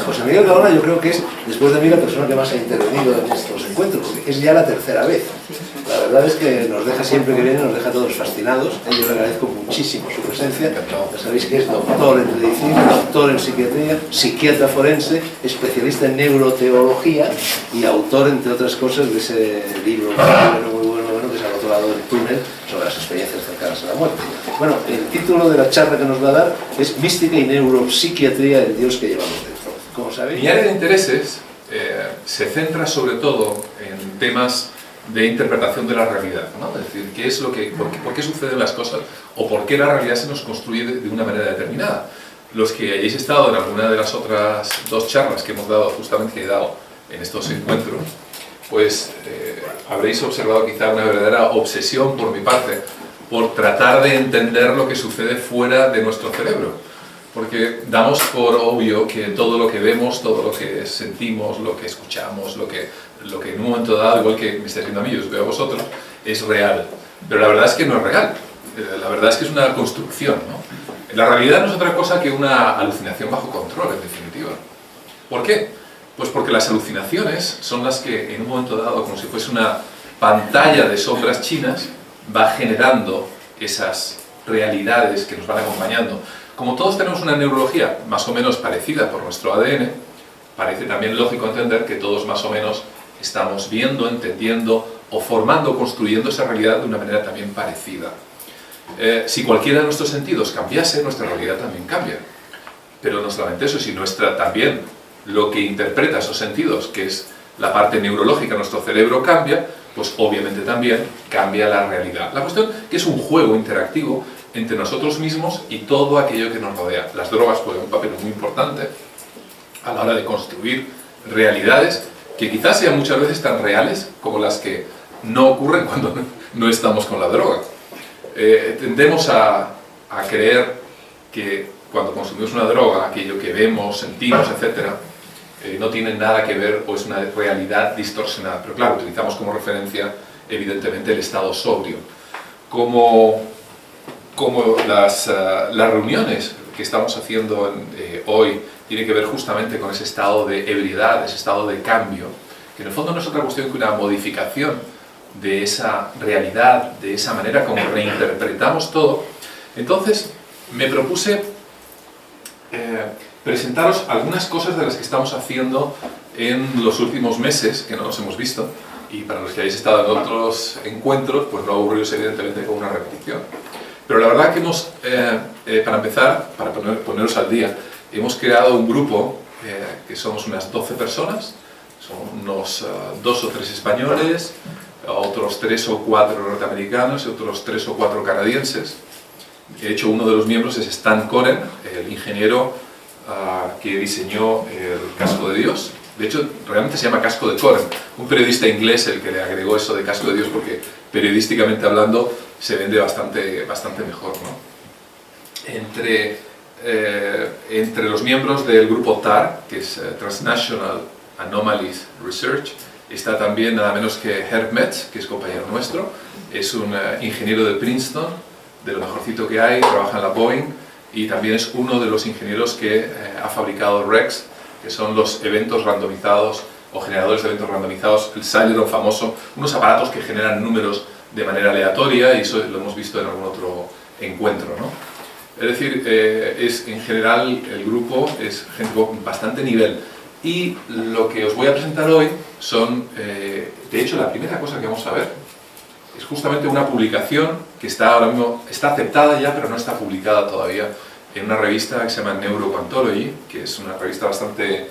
José Miguel Gaona yo creo que es, después de mí, la persona que más ha intervenido en estos encuentros, porque es ya la tercera vez. La verdad es que nos deja siempre que viene, nos deja a todos fascinados. Yo le agradezco muchísimo su presencia. Ya sabéis que es doctor en medicina, doctor en psiquiatría, psiquiatra forense, especialista en neuroteología y autor, entre otras cosas, de ese libro muy bueno que es Al otro lado del túnel, sobre las experiencias cercanas a la muerte. Bueno, el título de la charla que nos va a dar es Mística y Neuropsiquiatría, el Dios que llevamos dentro. Como sabéis, mi área de intereses se centra sobre todo en temas de interpretación de la realidad, ¿no? Es decir, ¿qué es lo que, por qué suceden las cosas o por qué la realidad se nos construye de una manera determinada? Los que hayáis estado en alguna de las otras dos charlas que hemos dado, justamente que he dado en estos encuentros, pues habréis observado quizá una verdadera obsesión por mi parte por tratar de entender lo que sucede fuera de nuestro cerebro, porque damos por obvio que todo lo que vemos, todo lo que sentimos, lo que escuchamos, lo que en un momento dado, igual que me estáis viendo a mí, os veo a vosotros, es real, pero la verdad es que no es real, la verdad es que es una construcción, ¿no? La realidad no es otra cosa que una alucinación bajo control, en definitiva. ¿Por qué? Pues porque las alucinaciones son las que en un momento dado, como si fuese una pantalla de sombras chinas, va generando esas realidades que nos van acompañando. Como todos tenemos una neurología más o menos parecida por nuestro ADN, parece también lógico entender que todos más o menos estamos viendo, entendiendo o formando, construyendo esa realidad de una manera también parecida. Si cualquiera de nuestros sentidos cambiase, nuestra realidad también cambia. Pero no solamente eso, si también lo que interpreta esos sentidos, que es la parte neurológica de nuestro cerebro, cambia, pues obviamente también cambia la realidad. La cuestión que es un juego interactivo entre nosotros mismos y todo aquello que nos rodea. Las drogas juegan un papel muy importante a la hora de construir realidades que quizás sean muchas veces tan reales como las que no ocurren cuando no estamos con la droga. Tendemos a creer que cuando consumimos una droga, aquello que vemos, sentimos, etc., no tiene nada que ver o es una realidad distorsionada. Pero claro, utilizamos como referencia, evidentemente, el estado sobrio. Como las reuniones que estamos haciendo hoy tienen que ver justamente con ese estado de ebriedad, ese estado de cambio, que en el fondo no es otra cuestión que una modificación de esa realidad, de esa manera como reinterpretamos todo. Entonces, me propuse presentaros algunas cosas de las que estamos haciendo en los últimos meses, que no nos hemos visto, y para los que hayáis estado en otros encuentros, pues no aburriros evidentemente con una repetición. Pero la verdad que hemos, para empezar, para poneros al día, hemos creado un grupo que somos unas 12 personas, son unos 2 o 3 españoles, otros 3 o 4 norteamericanos y otros 3 o 4 canadienses. De hecho, uno de los miembros es Stan Koren, el ingeniero que diseñó el casco de Dios. De hecho, realmente se llama casco de Koren. Un periodista inglés el que le agregó eso de casco de Dios porque periodísticamente hablando se vende bastante mejor, ¿no? Entre los miembros del grupo TAR, que es Transnational Anomalies Research, está también nada menos que Herb Metz, que es compañero nuestro. Es un ingeniero de Princeton, de lo mejorcito que hay, trabaja en la Boeing y también es uno de los ingenieros que ha fabricado REX, que son los eventos randomizados o generadores de eventos randomizados, el Celeron famoso, unos aparatos que generan números de manera aleatoria, y eso lo hemos visto en algún otro encuentro, ¿no? Es decir, en general el grupo es gente con bastante nivel, y lo que os voy a presentar hoy son, de hecho, la primera cosa que vamos a ver es justamente una publicación que está ahora mismo, está aceptada ya, pero no está publicada todavía, en una revista que se llama Neuroquantology, que es una revista bastante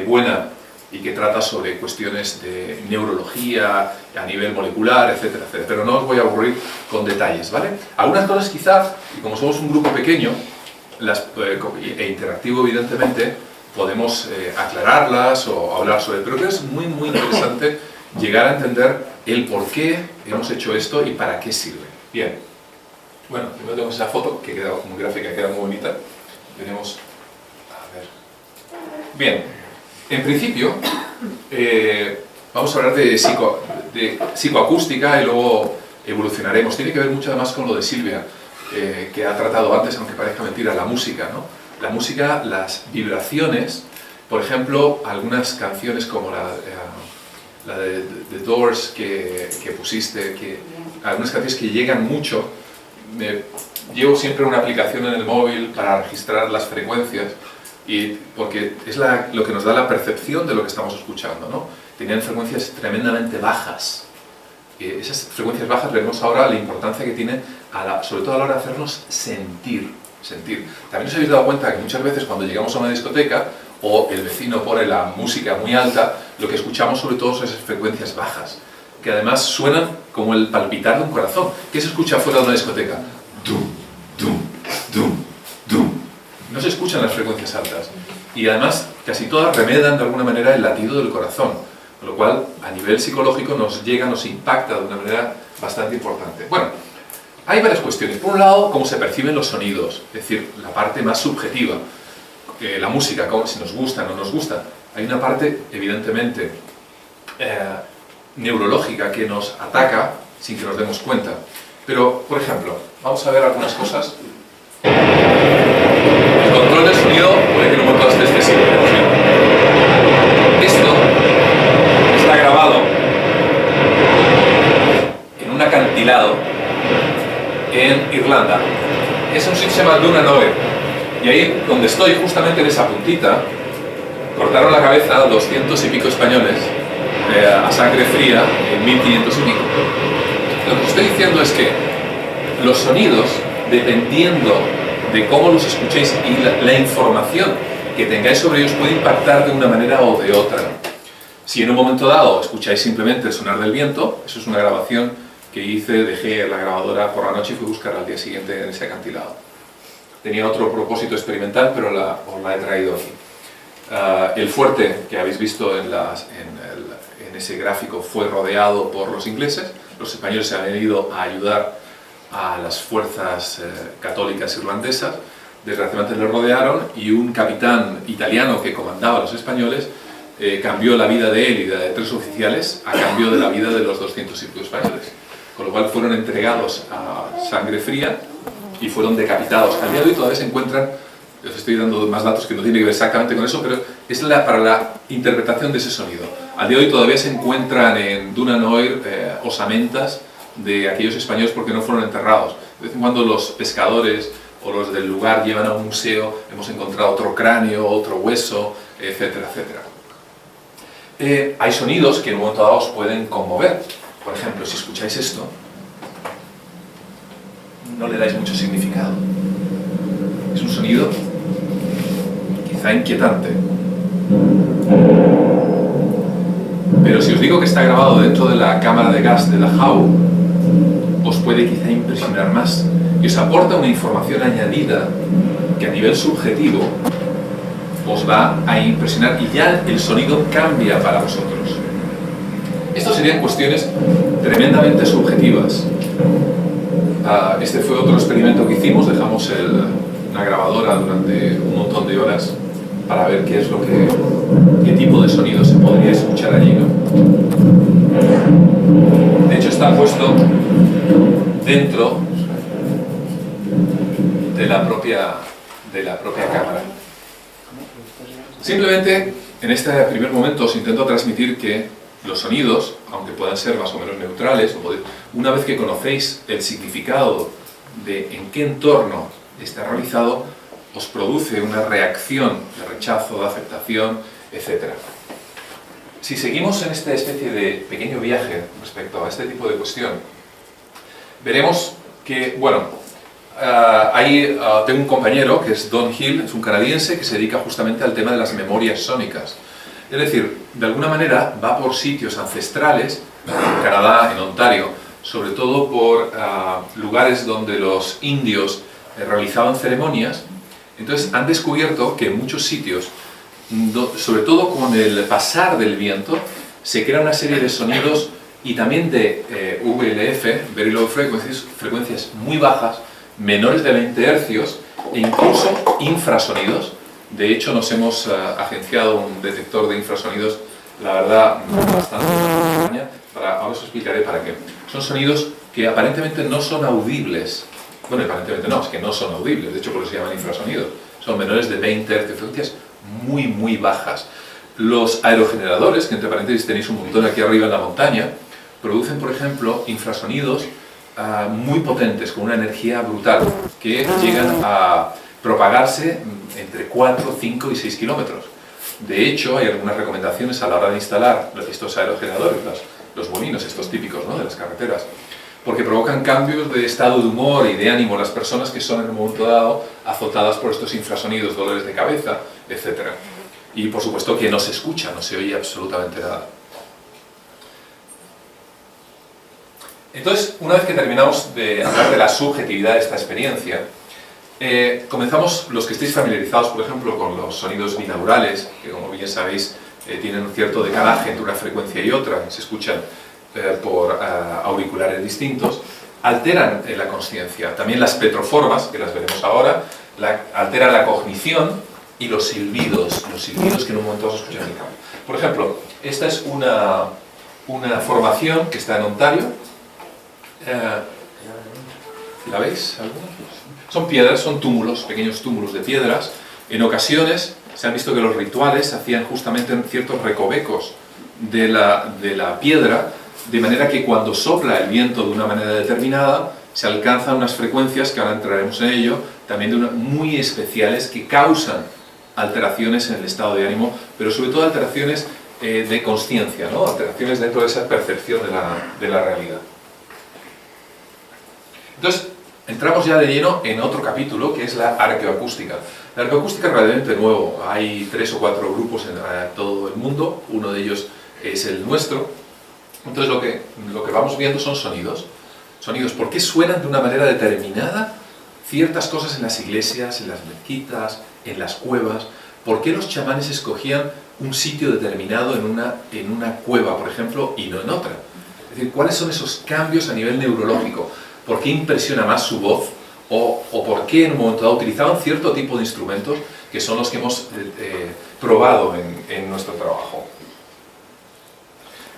buena y que trata sobre cuestiones de neurología a nivel molecular, etcétera, etcétera. Pero no os voy a aburrir con detalles, ¿vale? Algunas cosas quizás, y como somos un grupo pequeño e interactivo evidentemente, podemos aclararlas o hablar sobre, pero creo que es muy interesante llegar a entender el por qué hemos hecho esto y para qué sirve. Bien, bueno, primero tenemos esa foto que queda muy gráfica, queda muy bonita. Tenemos, a ver, bien, en principio vamos a hablar de psicoacústica y luego evolucionaremos. Tiene que ver mucho además con lo de Silvia, que ha tratado antes, aunque parezca mentira, la música, ¿no? La música, las vibraciones, Por ejemplo, algunas canciones como la de The Doors que pusiste, algunas canciones que llegan mucho. Llevo siempre una aplicación en el móvil para registrar las frecuencias, porque es lo que nos da la percepción de lo que estamos escuchando, ¿no? Tenían frecuencias tremendamente bajas. Esas frecuencias bajas vemos ahora la importancia que tienen, sobre todo a la hora de hacernos sentir. También os habéis dado cuenta que muchas veces cuando llegamos a una discoteca o el vecino pone la música muy alta, lo que escuchamos sobre todo son esas frecuencias bajas, que además suenan como el palpitar de un corazón. ¿Qué se escucha fuera de una discoteca? Dum, dum, dum, dum. No se escuchan las frecuencias altas. Y además casi todas remedan de alguna manera el latido del corazón, con lo cual a nivel psicológico nos impacta de una manera bastante importante. Bueno, hay varias cuestiones. Por un lado, cómo se perciben los sonidos, es decir, la parte más subjetiva. La música, si nos gusta o no nos gusta. Hay una parte, evidentemente, neurológica que nos ataca sin que nos demos cuenta. Pero, por ejemplo, vamos a ver algunas cosas. El control del sonido puede que en un momento esté excesivo. Esto está grabado en un acantilado en Irlanda. Es un sitio que se llama Dunanoe. Y ahí, donde estoy, justamente en esa puntita, cortaron la cabeza a 200 y pico españoles a sangre fría en 1500 y pico. Lo que estoy diciendo es que los sonidos, dependiendo de cómo los escuchéis y la información que tengáis sobre ellos, puede impactar de una manera o de otra. Si en un momento dado escucháis simplemente el sonar del viento, eso es una grabación que hice, dejé la grabadora por la noche y fui a buscar al día siguiente en ese acantilado. Tenía otro propósito experimental, pero os la he traído aquí. El fuerte que habéis visto en ese gráfico fue rodeado por los ingleses. Los españoles se habían ido a ayudar a las fuerzas católicas irlandesas. Desgraciadamente lo rodearon y un capitán italiano que comandaba a los españoles cambió la vida de él y de 3 oficiales a cambio de la vida de los 200 y pico españoles. Con lo cual fueron entregados a sangre fría y fueron decapitados. Al día de hoy todavía se encuentran, os estoy dando más datos que no tienen que ver exactamente con eso, pero es para la interpretación de ese sonido. Al día de hoy todavía se encuentran en Dunanoir osamentas de aquellos españoles porque no fueron enterrados. De vez en cuando los pescadores o los del lugar llevan a un museo, hemos encontrado otro cráneo, otro hueso, etcétera, etcétera. Hay sonidos que en un momento dado os pueden conmover. Por ejemplo, si escucháis esto, no le dais mucho significado. Es un sonido quizá inquietante. Pero si os digo que está grabado dentro de la cámara de gas de Dachau, os puede quizá impresionar más y os aporta una información añadida que a nivel subjetivo os va a impresionar y ya el sonido cambia para vosotros. Estas serían cuestiones tremendamente subjetivas. Este fue otro experimento que hicimos, dejamos una grabadora durante un montón de horas para ver qué tipo de sonido se podría escuchar allí, ¿no? De hecho está puesto dentro de la propia cámara. Simplemente en este primer momento os intento transmitir que los sonidos, aunque puedan ser más o menos neutrales, una vez que conocéis el significado de en qué entorno está realizado, os produce una reacción de rechazo, de aceptación, etc. Si seguimos en esta especie de pequeño viaje respecto a este tipo de cuestión, veremos que, bueno, tengo un compañero que es Don Hill, es un canadiense que se dedica justamente al tema de las memorias sónicas. Es decir, de alguna manera va por sitios ancestrales, en Canadá, en Ontario, sobre todo por lugares donde los indios realizaban ceremonias. Entonces han descubierto que en muchos sitios, sobre todo con el pasar del viento, se crea una serie de sonidos y también de VLF, Very Low Frequencies, frecuencias muy bajas, menores de 20 hercios e incluso infrasonidos. De hecho, nos hemos agenciado un detector de infrasonidos, la verdad, bastante extraña. Ahora os explicaré para qué. Son sonidos que aparentemente no son audibles. Bueno, aparentemente no, es que no son audibles, de hecho por eso se llaman infrasonidos. Son menores de 20 Hz, frecuencias muy bajas. Los aerogeneradores, que entre paréntesis tenéis un montón aquí arriba en la montaña, producen, por ejemplo, infrasonidos muy potentes, con una energía brutal, que llegan a propagarse entre 4, 5 y 6 kilómetros. De hecho, hay algunas recomendaciones a la hora de instalar estos aerogeneradores, los molinos, estos típicos, ¿no?, de las carreteras, porque provocan cambios de estado de humor y de ánimo en las personas que son en un momento dado azotadas por estos infrasonidos, dolores de cabeza, etc. Y por supuesto que no se escucha, no se oye absolutamente nada. Entonces, una vez que terminamos de hablar de la subjetividad de esta experiencia, comenzamos, los que estéis familiarizados, por ejemplo, con los sonidos binaurales, que como bien sabéis tienen un cierto decalaje entre una frecuencia y otra, se escuchan por auriculares distintos, alteran la consciencia. También las petroformas, que las veremos ahora, alteran la cognición y los silbidos que en un momento se escuchan en el campo. Por ejemplo, esta es una formación que está en Ontario. ¿La veis? Son piedras, son túmulos, pequeños túmulos de piedras. En ocasiones se han visto que los rituales se hacían justamente en ciertos recovecos de la piedra, de manera que cuando sopla el viento de una manera determinada, se alcanzan unas frecuencias, que ahora entraremos en ello, también muy especiales, que causan alteraciones en el estado de ánimo, pero sobre todo alteraciones de consciencia, ¿no?, alteraciones dentro de esa percepción de la realidad. Entonces, entramos ya de lleno en otro capítulo, que es la arqueoacústica. La arqueoacústica es relativamente nuevo, hay 3 o 4 grupos en todo el mundo, uno de ellos es el nuestro. Entonces lo que vamos viendo son sonidos. ¿Por qué suenan de una manera determinada ciertas cosas en las iglesias, en las mezquitas, en las cuevas? ¿Por qué los chamanes escogían un sitio determinado en una cueva, por ejemplo, y no en otra? Es decir, ¿cuáles son esos cambios a nivel neurológico? ¿Por qué impresiona más su voz? ¿O por qué en un momento dado utilizaban cierto tipo de instrumentos que son los que hemos probado en nuestro trabajo?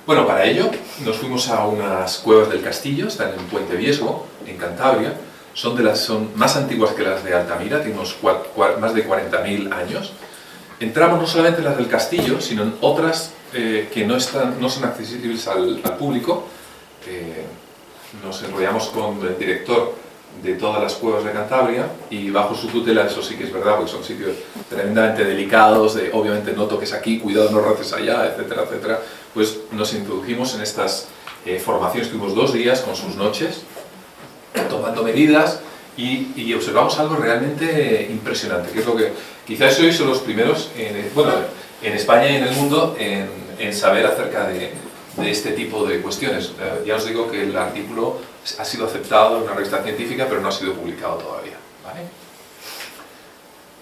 Bueno, para ello nos fuimos a unas cuevas del castillo, están en Puente Viesgo, en Cantabria. Son más antiguas que las de Altamira, tienen más de 40.000 años. Entramos no solamente en las del castillo, sino en otras que no son accesibles al público. Nos enrollamos con el director de todas las cuevas de Cantabria y bajo su tutela, eso sí que es verdad, porque son sitios tremendamente delicados, obviamente no toques aquí, cuidado, no roces allá, etcétera, etcétera. Pues nos introdujimos en estas formaciones, estuvimos 2 días con sus noches, tomando medidas y observamos algo realmente impresionante, que es lo que quizás hoy son los primeros, en España y en el mundo, en saber acerca de este tipo de cuestiones. Ya os digo que el artículo ha sido aceptado en una revista científica, pero no ha sido publicado todavía, ¿vale?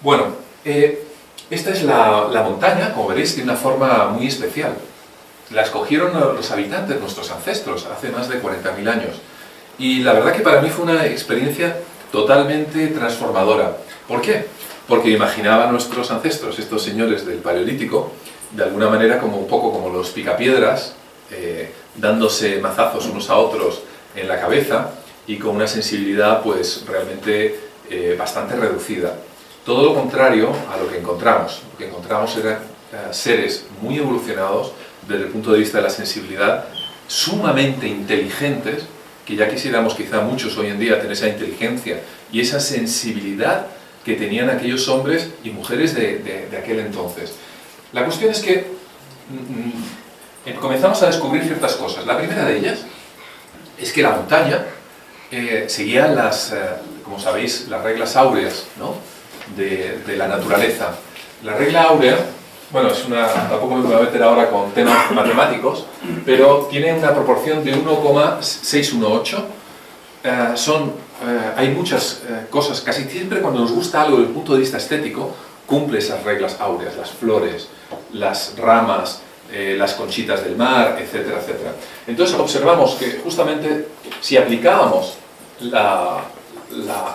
Bueno, esta es la montaña, como veréis, de una forma muy especial. La escogieron los habitantes, nuestros ancestros, hace más de 40.000 años. Y la verdad que para mí fue una experiencia totalmente transformadora. ¿Por qué? Porque imaginaba a nuestros ancestros, estos señores del Paleolítico, de alguna manera como un poco como los picapiedras, dándose mazazos unos a otros en la cabeza y con una sensibilidad pues realmente bastante reducida. Todo lo contrario a lo que encontramos. Lo que encontramos eran seres muy evolucionados desde el punto de vista de la sensibilidad, sumamente inteligentes, que ya quisiéramos quizá muchos hoy en día tener esa inteligencia y esa sensibilidad que tenían aquellos hombres y mujeres de aquel entonces. La cuestión es que comenzamos a descubrir ciertas cosas. La primera de ellas es que la montaña seguía como sabéis, las reglas áureas, ¿no?, de la naturaleza. La regla áurea, bueno, tampoco me voy a meter ahora con temas matemáticos, pero tiene una proporción de 1,618. Hay muchas cosas, casi siempre cuando nos gusta algo desde el punto de vista estético, cumple esas reglas áureas, las flores, las ramas, las conchitas del mar, etcétera, etcétera. Entonces observamos que justamente si aplicábamos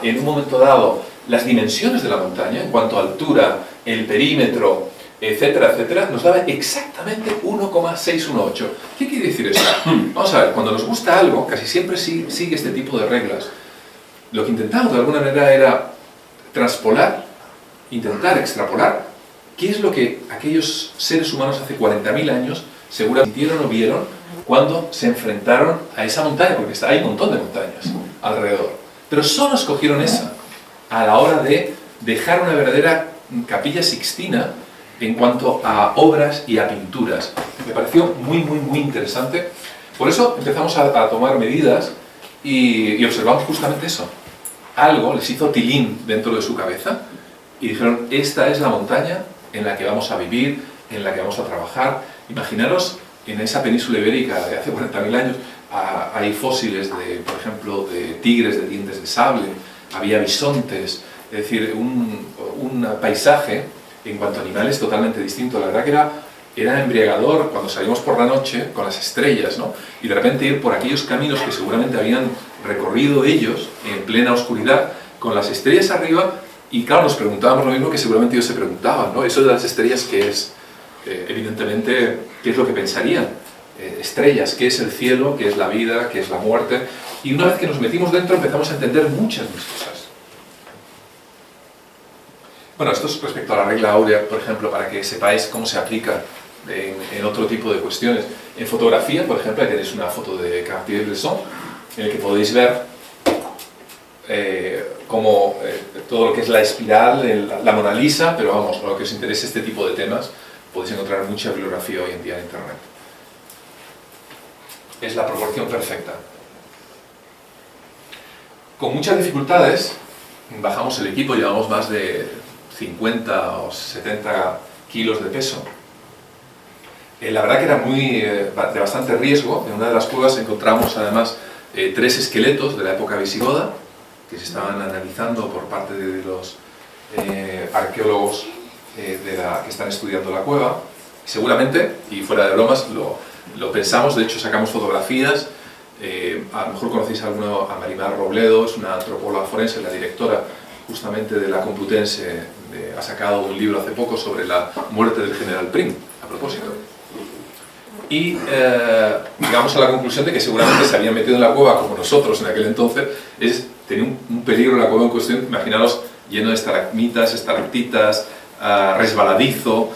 en un momento dado las dimensiones de la montaña, en cuanto a altura, el perímetro, etcétera, etcétera, nos daba exactamente 1,618. ¿Qué quiere decir eso? Vamos a ver, cuando nos gusta algo, casi siempre sigue este tipo de reglas. Lo que intentamos de alguna manera era intentar extrapolar ¿Qué es lo que aquellos seres humanos hace 40.000 años seguramente sintieron o vieron cuando se enfrentaron a esa montaña? Porque hay un montón de montañas alrededor. Pero solo escogieron esa a la hora de dejar una verdadera capilla sixtina en cuanto a obras y a pinturas. Me pareció muy interesante. Por eso empezamos a tomar medidas y observamos justamente eso. Algo les hizo tilín dentro de su cabeza y dijeron, esta es la montaña en la que vamos a vivir, en la que vamos a trabajar. Imaginaros, en esa península ibérica de hace 40.000 años hay fósiles, por ejemplo, de tigres de dientes de sable, había bisontes, es decir, un paisaje en cuanto a animales totalmente distinto. La verdad que era embriagador cuando salimos por la noche con las estrellas, ¿no? Y de repente ir por aquellos caminos que seguramente habían recorrido ellos en plena oscuridad, con las estrellas arriba, y claro, nos preguntábamos lo mismo que seguramente ellos se preguntaban, ¿no? Eso de las estrellas, ¿qué es? Evidentemente, ¿qué es lo que pensarían? Estrellas, ¿qué es el cielo? ¿Qué es la vida? ¿Qué es la muerte? Y una vez que nos metimos dentro empezamos a entender muchas cosas. Bueno, esto es respecto a la regla áurea, por ejemplo, para que sepáis cómo se aplica en otro tipo de cuestiones. En fotografía, por ejemplo, ahí tenéis una foto de Cartier-Bresson, en el que podéis ver como todo lo que es la espiral, la Mona Lisa, pero vamos, a lo que os interese este tipo de temas, podéis encontrar mucha bibliografía hoy en día en Internet. Es la proporción perfecta. Con muchas dificultades bajamos el equipo, llevamos más de 50 o 70 kilos de peso. La verdad que era de bastante riesgo. En una de las cuevas encontramos además 3 esqueletos de la época visigoda que se estaban analizando por parte de los arqueólogos que están estudiando la cueva. Seguramente, y fuera de bromas, lo pensamos, de hecho sacamos fotografías. A lo mejor conocéis a Marimar Robledo, es una antropóloga forense, la directora justamente de la Complutense, ha sacado un libro hace poco sobre la muerte del general Prim, a propósito. Y llegamos a la conclusión de que seguramente se habían metido en la cueva, como nosotros en aquel entonces, tenía un peligro la cueva en cuestión, imaginaos, lleno de estalagmitas, estalactitas, resbaladizo,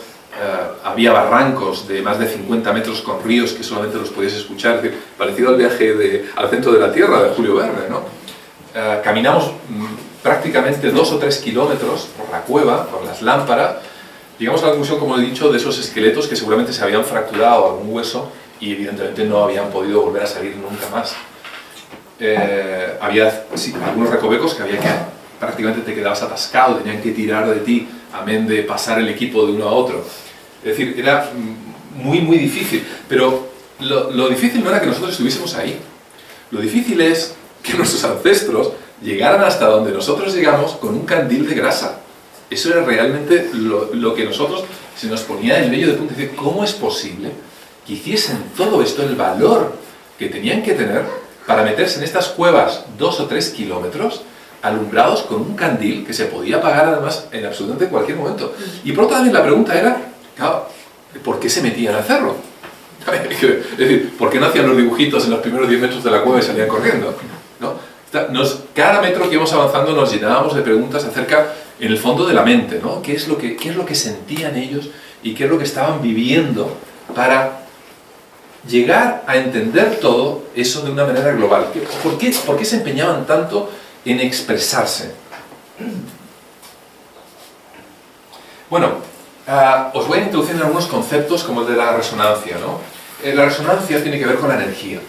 había barrancos de más de 50 metros con ríos que solamente los podías escuchar, es decir, parecido al viaje al centro de la Tierra de Julio Verne, ¿no? Caminamos prácticamente 2 o 3 kilómetros por la cueva, por las lámparas. Llegamos a la conclusión, como he dicho, de esos esqueletos que seguramente se habían fracturado algún hueso y evidentemente no habían podido volver a salir nunca más. Había algunos recovecos que prácticamente te quedabas atascado, tenían que tirar de ti, amén de pasar el equipo de uno a otro. Es decir, era muy difícil, pero lo difícil no era que nosotros estuviésemos ahí. Lo difícil es que nuestros ancestros llegaran hasta donde nosotros llegamos con un candil de grasa. Eso era realmente lo que nosotros se nos ponía el vello de punta. Decir, ¿cómo es posible que hiciesen todo esto, el valor que tenían que tener para meterse en estas cuevas 2 o 3 kilómetros alumbrados con un candil que se podía apagar además en absolutamente cualquier momento? Y por otra también la pregunta era, claro, ¿por qué se metían a hacerlo? Es decir, ¿por qué no hacían los dibujitos en los primeros 10 metros de la cueva y salían corriendo? ¿No? Cada metro que íbamos avanzando nos llenábamos de preguntas acerca, en el fondo, de la mente, ¿no? ¿Qué es lo que sentían ellos y qué es lo que estaban viviendo para llegar a entender todo eso de una manera global? ¿Por qué se empeñaban tanto en expresarse? Bueno, os voy a introducir en algunos conceptos como el de la resonancia, ¿no? La resonancia tiene que ver con la energía.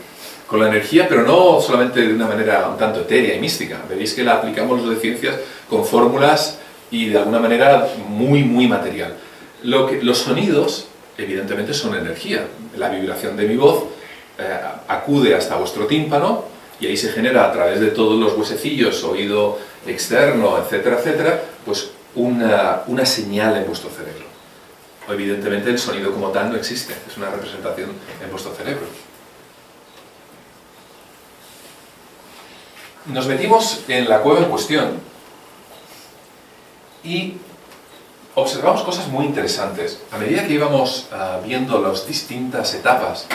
Con la energía, pero no solamente de una manera un tanto etérea y mística. Veréis que la aplicamos los de ciencias con fórmulas y de alguna manera muy material. Los sonidos, evidentemente, son energía. La vibración de mi voz acude hasta vuestro tímpano y ahí se genera a través de todos los huesecillos, oído externo, etcétera, pues una señal en vuestro cerebro. Evidentemente el sonido como tal no existe, es una representación en vuestro cerebro. Nos metimos en la cueva en cuestión y observamos cosas muy interesantes. A medida que íbamos viendo las distintas etapas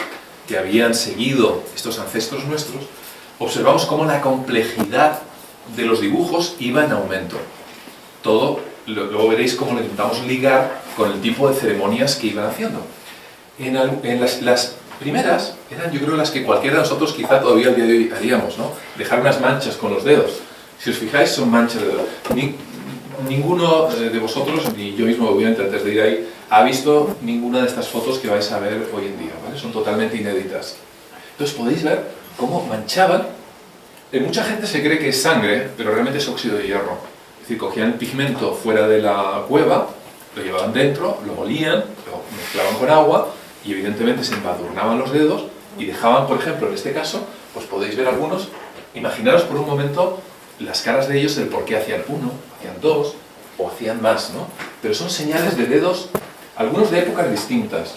que habían seguido estos ancestros nuestros, observamos cómo la complejidad de los dibujos iba en aumento. Todo luego veréis cómo lo intentamos ligar con el tipo de ceremonias que iban haciendo. En las primeras eran, yo creo, las que cualquiera de nosotros quizá todavía al día de hoy haríamos, ¿no? Dejar unas manchas con los dedos. Si os fijáis, son manchas de dedos. Ninguno de vosotros, ni yo mismo obviamente antes de ir ahí, ha visto ninguna de estas fotos que vais a ver hoy en día, ¿vale? Son totalmente inéditas. Entonces podéis ver cómo manchaban. Mucha gente se cree que es sangre, pero realmente es óxido de hierro. Es decir, cogían el pigmento fuera de la cueva, lo llevaban dentro, lo molían, lo mezclaban con agua y evidentemente se embadurnaban los dedos y dejaban, por ejemplo, en este caso, pues podéis ver algunos. Imaginaros por un momento las caras de ellos del por qué hacían uno, hacían dos o hacían más, ¿no? Pero son señales de dedos, algunos de épocas distintas.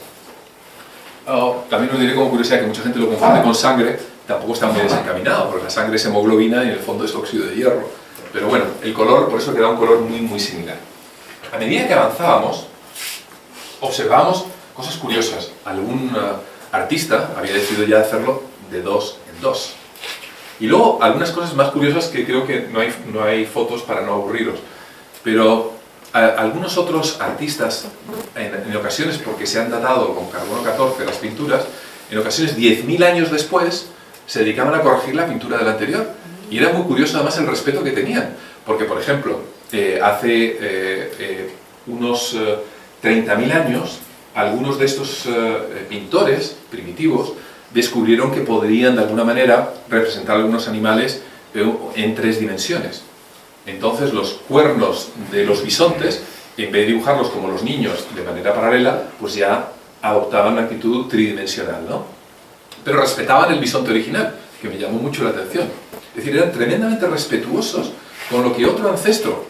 También os diré como curiosidad que mucha gente lo confunde con sangre, tampoco está muy desencaminado, porque la sangre es hemoglobina y en el fondo es óxido de hierro. Pero bueno, el color, por eso queda un color muy similar. A medida que avanzábamos, observábamos cosas curiosas. Algún artista había decidido ya hacerlo de 2 en 2. Y luego algunas cosas más curiosas que creo que no hay fotos para no aburriros. Pero algunos otros artistas, en ocasiones, porque se han datado con carbono 14 las pinturas, en ocasiones 10.000 años después, se dedicaban a corregir la pintura del anterior. Y era muy curioso además el respeto que tenían. Porque, por ejemplo, hace unos 30.000 años, algunos de estos pintores primitivos descubrieron que podrían de alguna manera representar algunos animales en 3 dimensiones. Entonces los cuernos de los bisontes, en vez de dibujarlos como los niños de manera paralela, pues ya adoptaban la actitud tridimensional, ¿no? Pero respetaban el bisonte original, que me llamó mucho la atención. Es decir, eran tremendamente respetuosos con lo que otro ancestro,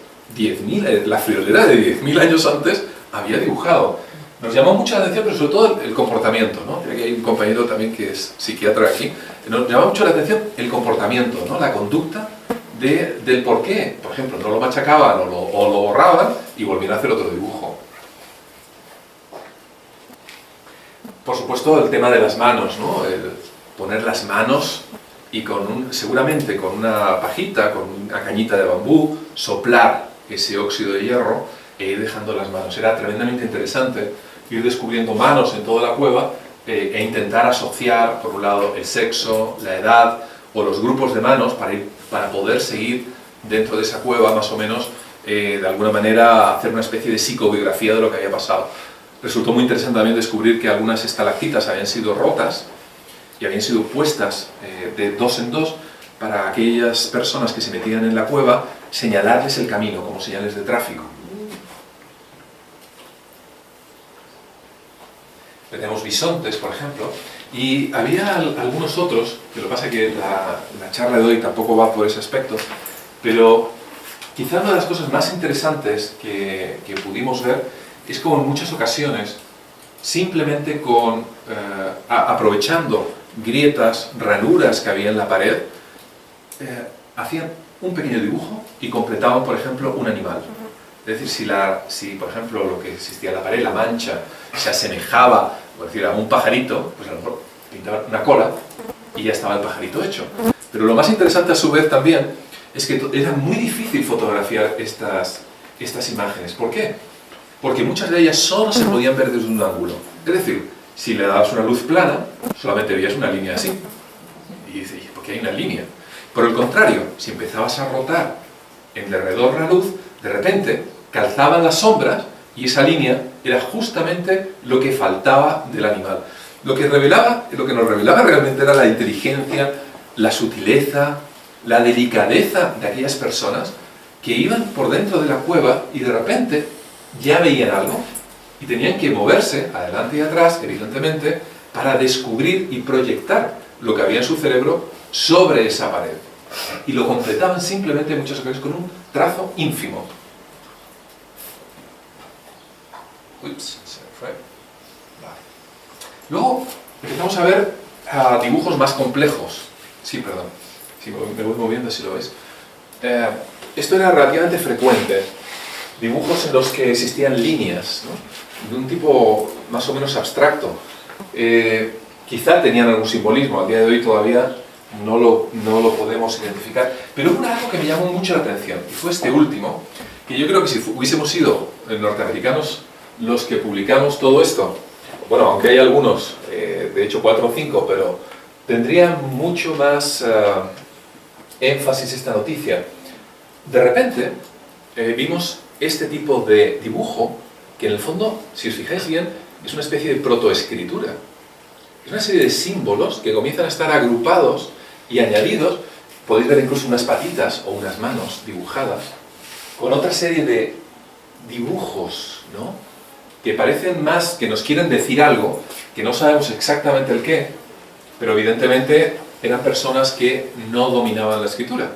la friolera de 10.000 años antes, había dibujado. Nos llamó mucho la atención, pero sobre todo el comportamiento, ¿no? Aquí hay un compañero también que es psiquiatra aquí. Nos llamó mucho la atención el comportamiento, ¿no? La conducta del por qué. Por ejemplo, no lo machacaban o lo borraban y volvían a hacer otro dibujo. Por supuesto, el tema de las manos, ¿no? El poner las manos y seguramente con una pajita, con una cañita de bambú, soplar ese óxido de hierro e ir dejando las manos. Era tremendamente interesante ir descubriendo manos en toda la cueva e intentar asociar, por un lado, el sexo, la edad o los grupos de manos para poder seguir dentro de esa cueva, más o menos, de alguna manera, hacer una especie de psicobiografía de lo que había pasado. Resultó muy interesante también descubrir que algunas estalactitas habían sido rotas y habían sido puestas de 2 en 2 para aquellas personas que se metían en la cueva, señalarles el camino como señales de tráfico. Tenemos bisontes, por ejemplo, y había algunos otros, que lo que pasa es que la charla de hoy tampoco va por ese aspecto, pero quizá una de las cosas más interesantes que pudimos ver es como en muchas ocasiones, simplemente aprovechando grietas, ranuras que había en la pared, hacían un pequeño dibujo y completaban, por ejemplo, un animal. Es decir, si por ejemplo lo que existía en la pared, la mancha, se asemejaba, por decir, a un pajarito, pues a lo mejor pintaban una cola y ya estaba el pajarito hecho. Pero lo más interesante a su vez también es que era muy difícil fotografiar estas imágenes. ¿Por qué? Porque muchas de ellas solo se podían ver desde un ángulo. Es decir, si le dabas una luz plana, solamente veías una línea así. Y dices, ¿por qué hay una línea? Por el contrario, si empezabas a rotar en derredor la luz, de repente calzaban las sombras y esa línea era justamente lo que faltaba del animal. Lo que nos revelaba realmente era la inteligencia, la sutileza, la delicadeza de aquellas personas que iban por dentro de la cueva y de repente ya veían algo y tenían que moverse adelante y atrás, evidentemente, para descubrir y proyectar lo que había en su cerebro sobre esa pared. Y lo completaban simplemente en muchas ocasiones con un trazo ínfimo. Ups, se me fue. Vale. Luego empezamos a ver dibujos más complejos. Sí, perdón. Sí, me voy moviendo si lo veis. Esto era relativamente frecuente. Dibujos en los que existían líneas, ¿no? De un tipo más o menos abstracto. Quizá tenían algún simbolismo, al día de hoy todavía no lo podemos identificar, pero hubo algo que me llamó mucho la atención, y fue este último, que yo creo que si hubiésemos sido norteamericanos los que publicamos todo esto, bueno, aunque hay algunos, de hecho 4 o 5, pero tendría mucho más énfasis esta noticia. De repente vimos este tipo de dibujo que en el fondo, si os fijáis bien, es una especie de protoescritura. Es una serie de símbolos que comienzan a estar agrupados y añadidos. Podéis ver incluso unas patitas o unas manos dibujadas con otra serie de dibujos, ¿no?, que parecen más que nos quieren decir algo, que no sabemos exactamente el qué, pero evidentemente eran personas que no dominaban la escritura.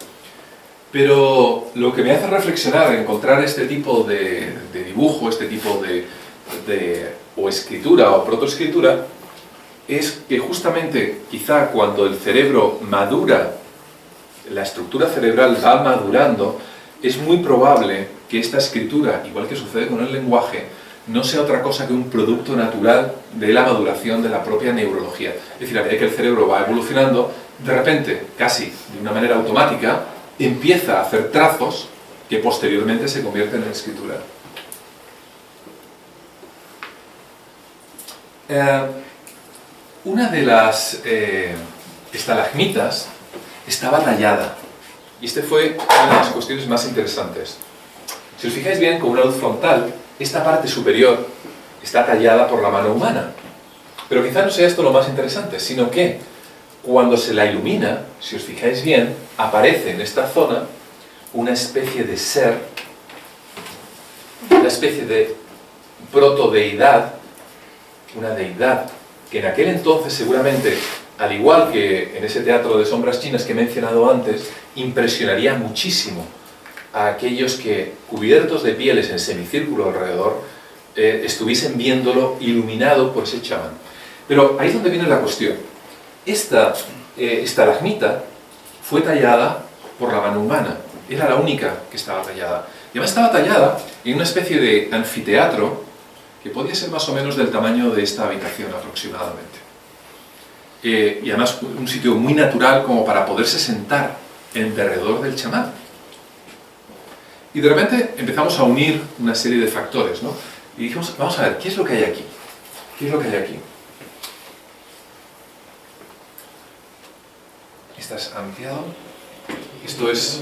Pero lo que me hace reflexionar, encontrar este tipo de dibujo, este tipo de o escritura o protoescritura, es que justamente quizá cuando el cerebro madura, la estructura cerebral va madurando, es muy probable que esta escritura, igual que sucede con el lenguaje, no sea otra cosa que un producto natural de la maduración de la propia neurología. Es decir, a medida que el cerebro va evolucionando, de repente, casi de una manera automática, empieza a hacer trazos que posteriormente se convierten en escritura. Una de las estalagmitas estaba tallada, y esta fue una de las cuestiones más interesantes. Si os fijáis bien, con una luz frontal, esta parte superior está tallada por la mano humana. Pero quizá no sea esto lo más interesante, sino que cuando se la ilumina, si os fijáis bien, aparece en esta zona una especie de ser, una especie de protodeidad, una deidad que en aquel entonces seguramente, al igual que en ese teatro de sombras chinas que he mencionado antes, impresionaría muchísimo a aquellos que, cubiertos de pieles en semicírculo alrededor, estuviesen viéndolo iluminado por ese chamán. Pero ahí es donde viene la cuestión. Esta estalagmita fue tallada por la mano humana. Era la única que estaba tallada. Y además estaba tallada en una especie de anfiteatro que podía ser más o menos del tamaño de esta habitación aproximadamente. Y además un sitio muy natural como para poderse sentar en derredor del chamán. Y de repente empezamos a unir una serie de factores, ¿no? Y dijimos, vamos a ver, ¿qué es lo que hay aquí? ¿Qué es lo que hay aquí? Esto es ampliado. Esto es,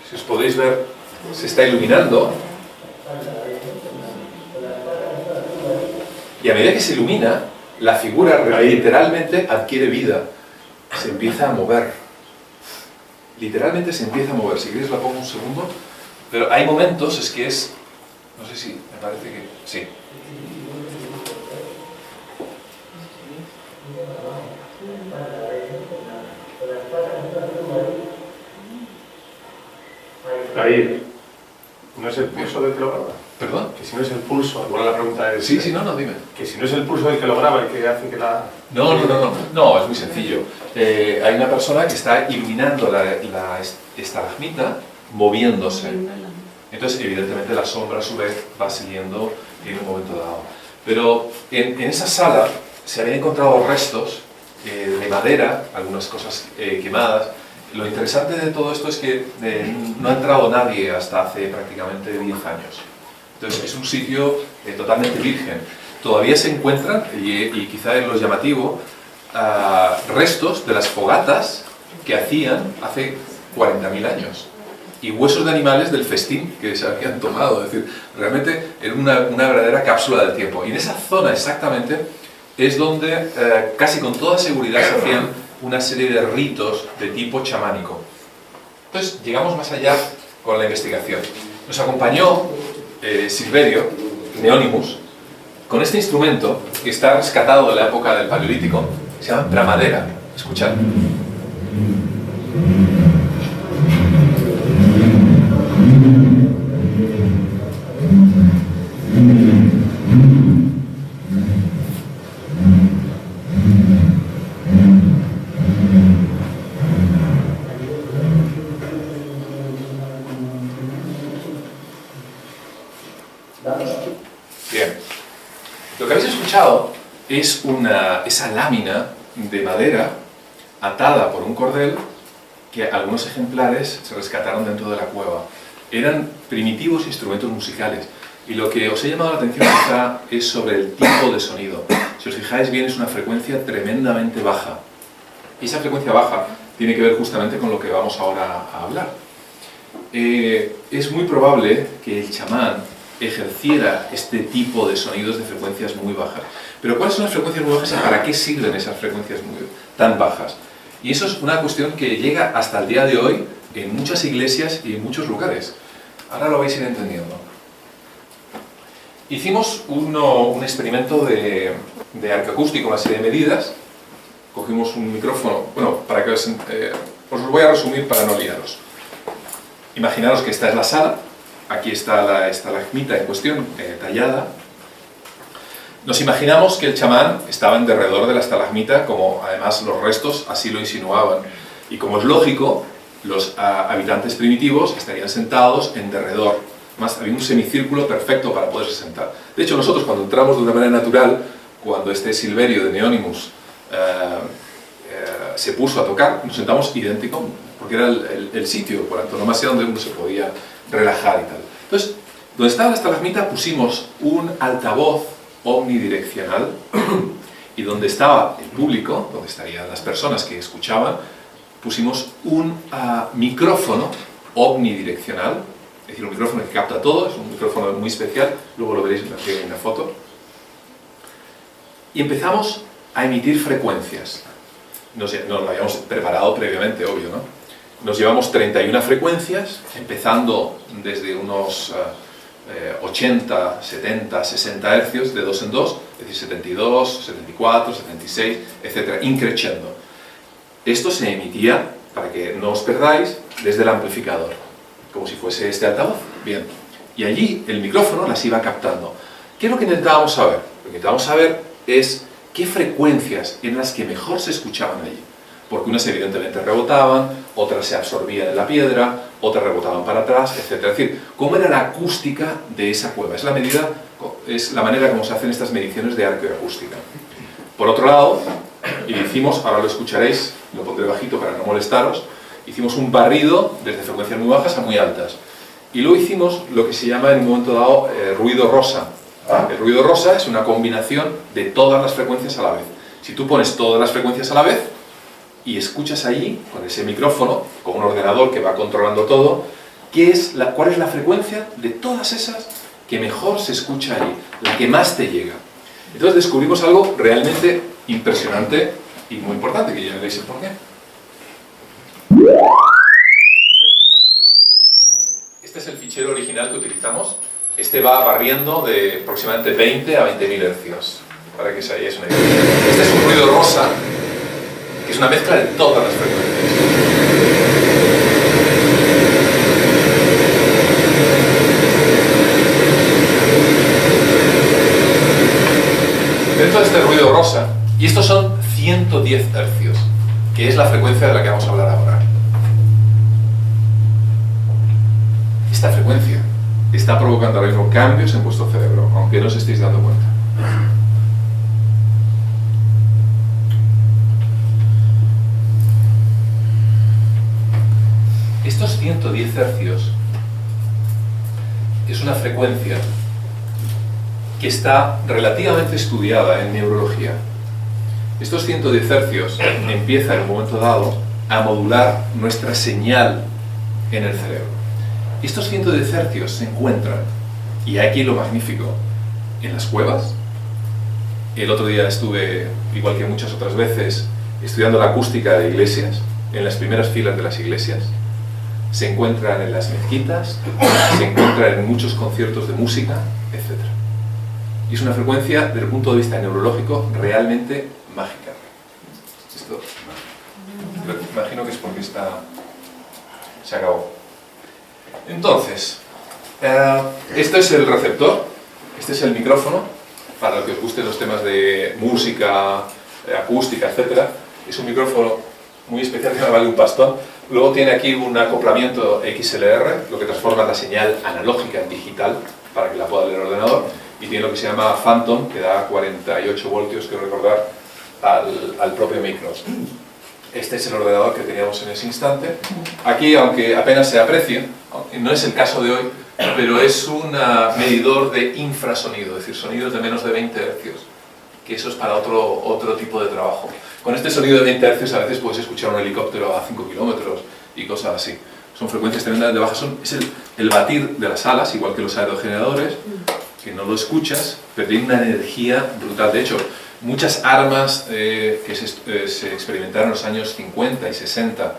si os podéis ver, se está iluminando. Y a medida que se ilumina, la figura literalmente adquiere vida. Se empieza a mover. Literalmente se empieza a mover. Si queréis la pongo un segundo. Pero hay momentos, es que es... No sé si, me parece que... Sí. Ahí. ¿No es el pulso del que lo graba? ¿Perdón? Que si no es el pulso, igual la pregunta es... Sí, no, dime. Que si no es el pulso del que lo graba, el que hace que la... No, es muy sencillo. Hay una persona que está iluminando la estalagmita moviéndose. Entonces, evidentemente, la sombra a su vez va siguiendo en un momento dado. Pero en esa sala se habían encontrado restos de madera, algunas cosas quemadas. Lo interesante de todo esto es que no ha entrado nadie hasta hace prácticamente 10 años. Entonces, es un sitio totalmente virgen. Todavía se encuentran, y quizá es lo llamativo, restos de las fogatas que hacían hace 40.000 años. Y huesos de animales del festín que se habían tomado. Es decir, realmente era una verdadera cápsula del tiempo. Y en esa zona exactamente es donde casi con toda seguridad se hacían una serie de ritos de tipo chamánico. Entonces llegamos más allá con la investigación. Nos acompañó Silverio Neonimus con este instrumento que está rescatado de la época del Paleolítico, que se llama bramadera. Escuchad. Bien. Lo que habéis escuchado es esa lámina de madera atada por un cordel que algunos ejemplares se rescataron dentro de la cueva. eran primitivos instrumentos musicales. Y lo que os he llamado la atención quizá es sobre el tipo de sonido. Si os fijáis bien, es una frecuencia tremendamente baja. Y esa frecuencia baja tiene que ver justamente con lo que vamos ahora a hablar. Es muy probable que el chamán ejerciera este tipo de sonidos de frecuencias muy bajas. Pero ¿cuáles son las frecuencias muy bajas y para qué sirven esas frecuencias tan bajas? Y eso es una cuestión que llega hasta el día de hoy en muchas iglesias y en muchos lugares. Ahora lo vais a ir entendiendo. Hicimos un experimento de arqueoacústica, una serie de medidas. Cogimos un micrófono, bueno, para que os lo voy a resumir para no liaros. Imaginaros que esta es la sala, aquí está la estalagmita en cuestión, tallada. Nos imaginamos que el chamán estaba en derredor de la estalagmita, como además los restos así lo insinuaban. Y como es lógico, los habitantes primitivos estarían sentados en derredor. Más, había un semicírculo perfecto para poderse sentar. De hecho, nosotros cuando entramos de una manera natural, cuando este Silverio de Neonimus se puso a tocar, nos sentamos idéntico, porque era el sitio por antonomasia donde uno se podía relajar y tal. Entonces, donde estaba la estalagmita pusimos un altavoz omnidireccional y donde estaba el público, donde estarían las personas que escuchaban, pusimos un micrófono omnidireccional, es decir, un micrófono que capta todo, es un micrófono muy especial, luego lo veréis en la foto, y empezamos a emitir frecuencias. Nos lo habíamos preparado previamente, obvio, ¿no? Nos llevamos 31 frecuencias, empezando desde unos 80, 70, 60 hercios, de 2 en 2, es decir, 72, 74, 76, etc., increciendo. Esto se emitía, para que no os perdáis, desde el amplificador, como si fuese este altavoz. Bien, y allí el micrófono las iba captando. ¿Qué es lo que intentábamos saber? Lo que intentábamos saber es qué frecuencias eran las que mejor se escuchaban allí. Porque unas evidentemente rebotaban, otras se absorbían en la piedra, otras rebotaban para atrás, etc. Es decir, cómo era la acústica de esa cueva. Es la manera como se hacen estas mediciones de arqueoacústica. Por otro lado, y hicimos, ahora lo escucharéis, lo pondré bajito para no molestaros, hicimos un barrido desde frecuencias muy bajas a muy altas. Y luego hicimos lo que se llama en un momento dado ruido rosa. El ruido rosa es una combinación de todas las frecuencias a la vez. Si tú pones todas las frecuencias a la vez y escuchas allí, con ese micrófono, con un ordenador que va controlando todo, ¿cuál es la frecuencia de todas esas que mejor se escucha allí? La que más te llega. Entonces descubrimos algo realmente impresionante y muy importante, que ya veréis el porqué. Este es el fichero original que utilizamos. Este va barriendo de aproximadamente 20 a 20.000 hercios, para que os hagáis una idea. Este es un ruido rosa, que es una mezcla de todas las frecuencias. Dentro de este ruido rosa, y estos son 110 hercios, que es la frecuencia de la que vamos a hablar ahora. Esta frecuencia está provocando ahora mismo cambios en vuestro cerebro, aunque no os estéis dando cuenta. Estos 110 hercios es una frecuencia que está relativamente estudiada en neurología. Estos 110 hercios empiezan en un momento dado a modular nuestra señal en el cerebro. Estos 110 hercios se encuentran, y aquí lo magnífico, en las cuevas. El otro día estuve, igual que muchas otras veces, estudiando la acústica de iglesias, en las primeras filas de las iglesias. Se encuentran en las mezquitas, se encuentran en muchos conciertos de música, etc. Y es una frecuencia, desde el punto de vista neurológico, realmente mágica. Esto, imagino que es porque se acabó. Entonces, este es el receptor, este es el micrófono, para lo que os gusten los temas de música, acústica, etc. Es un micrófono muy especial que vale un pastón. Luego tiene aquí un acoplamiento XLR, lo que transforma la señal analógica en digital, para que la pueda leer el ordenador. Y tiene lo que se llama Phantom, que da 48 voltios, quiero recordar, al propio micro. Este es el ordenador que teníamos en ese instante. Aquí, aunque apenas se aprecie, no es el caso de hoy, pero es un medidor de infrasonido, es decir, sonidos de menos de 20 Hz, que eso es para otro tipo de trabajo. Con este sonido de 20 Hz a veces puedes escuchar un helicóptero a 5 kilómetros y cosas así. Son frecuencias tremendamente bajas, es el batir de las alas, igual que los aerogeneradores, que no lo escuchas, pero tiene una energía brutal. De hecho, muchas armas que se experimentaron en los años 50 y 60,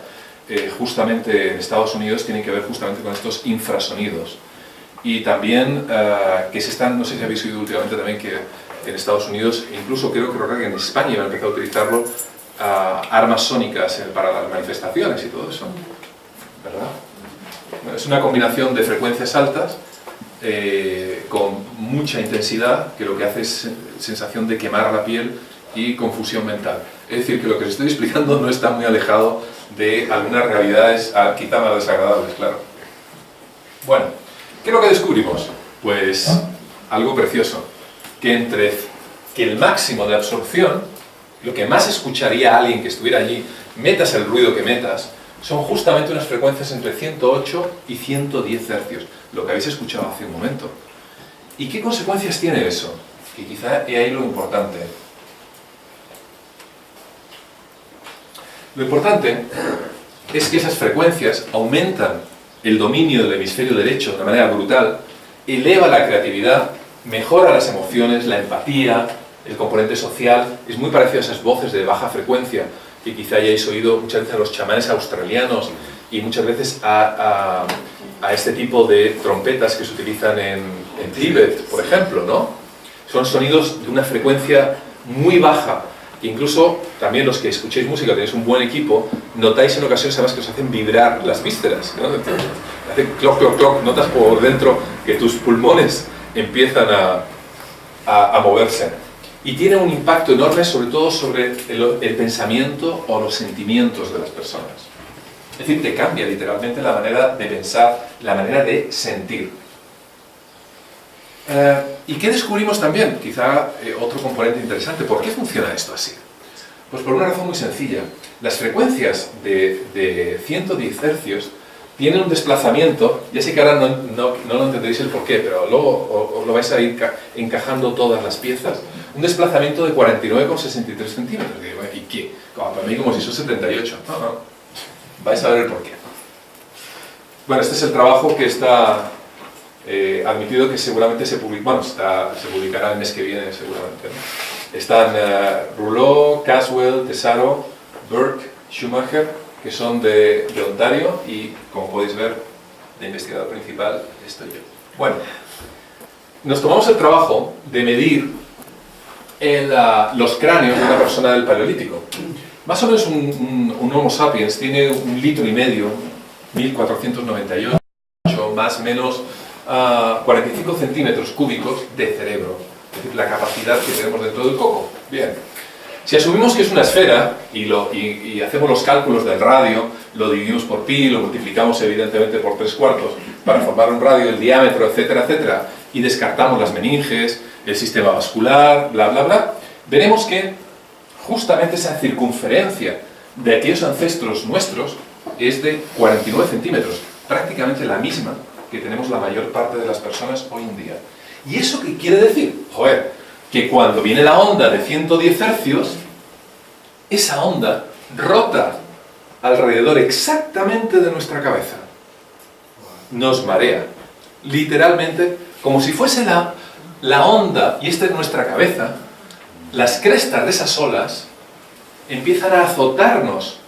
justamente en Estados Unidos, tienen que ver justamente con estos infrasonidos. Y también que se están, no sé si habéis oído últimamente también que en Estados Unidos, incluso creo que en España han empezado a utilizarlo, armas sónicas para las manifestaciones y todo eso, ¿verdad? Bueno, es una combinación de frecuencias altas con mucha intensidad, que lo que hace es sensación de quemar la piel y confusión mental. Es decir, que lo que os estoy explicando no está muy alejado de algunas realidades quizá más desagradables, claro. Bueno, ¿qué es lo que descubrimos? Pues algo precioso, que el máximo de absorción, lo que más escucharía a alguien que estuviera allí, metas el ruido que metas, son justamente unas frecuencias entre 108 y 110 Hz, lo que habéis escuchado hace un momento. ¿Y qué consecuencias tiene eso? Que quizá es ahí lo importante. Lo importante es que esas frecuencias aumentan el dominio del hemisferio derecho de una manera brutal, eleva la creatividad, mejora las emociones, la empatía, el componente social. Es muy parecido a esas voces de baja frecuencia que quizá hayáis oído muchas veces a los chamanes australianos y muchas veces a este tipo de trompetas que se utilizan en Tíbet, por ejemplo, ¿no? Son sonidos de una frecuencia muy baja. Incluso también los que escuchéis música, tenéis un buen equipo, notáis en ocasiones además que os hacen vibrar las vísceras, ¿no? Hacen cloc, cloc, cloc, notas por dentro que tus pulmones empiezan a moverse. Y tiene un impacto enorme sobre todo sobre el pensamiento o los sentimientos de las personas. Es decir, te cambia literalmente la manera de pensar, la manera de sentir. ¿Y qué descubrimos también? Quizá otro componente interesante. ¿Por qué funciona esto así? Pues por una razón muy sencilla. Las frecuencias de 110 Hz tienen un desplazamiento, ya sé que ahora no lo entenderéis el porqué, pero luego os lo vais a ir encajando todas las piezas, un desplazamiento de 49,63 centímetros. ¿Y qué? Para mí como si son 78. No. Vais a ver el porqué. Bueno, este es el trabajo que está admitido, que seguramente se publicará el mes que viene seguramente, ¿no? Están Rouleau, Caswell, Tesaro, Burke, Schumacher, que son de Ontario, y como podéis ver, de investigador principal estoy yo. Bueno, nos tomamos el trabajo de medir los cráneos de una persona del Paleolítico. Más o menos un Homo sapiens tiene 1,5 litros, 1498, más o menos 45 centímetros cúbicos de cerebro, es decir, la capacidad que tenemos dentro del coco. Bien, si asumimos que es una esfera y hacemos los cálculos del radio, lo dividimos por pi, lo multiplicamos evidentemente por 3/4 para formar un radio, el diámetro, etcétera, etcétera, y descartamos las meninges, el sistema vascular, bla, bla, bla, veremos que justamente esa circunferencia de aquellos ancestros nuestros es de 49 centímetros, prácticamente la misma que tenemos la mayor parte de las personas hoy en día. ¿Y eso qué quiere decir? Joder, que cuando viene la onda de 110 Hz, esa onda rota alrededor exactamente de nuestra cabeza. Nos marea, literalmente, como si fuese la onda, y esta es nuestra cabeza, las crestas de esas olas empiezan a azotarnos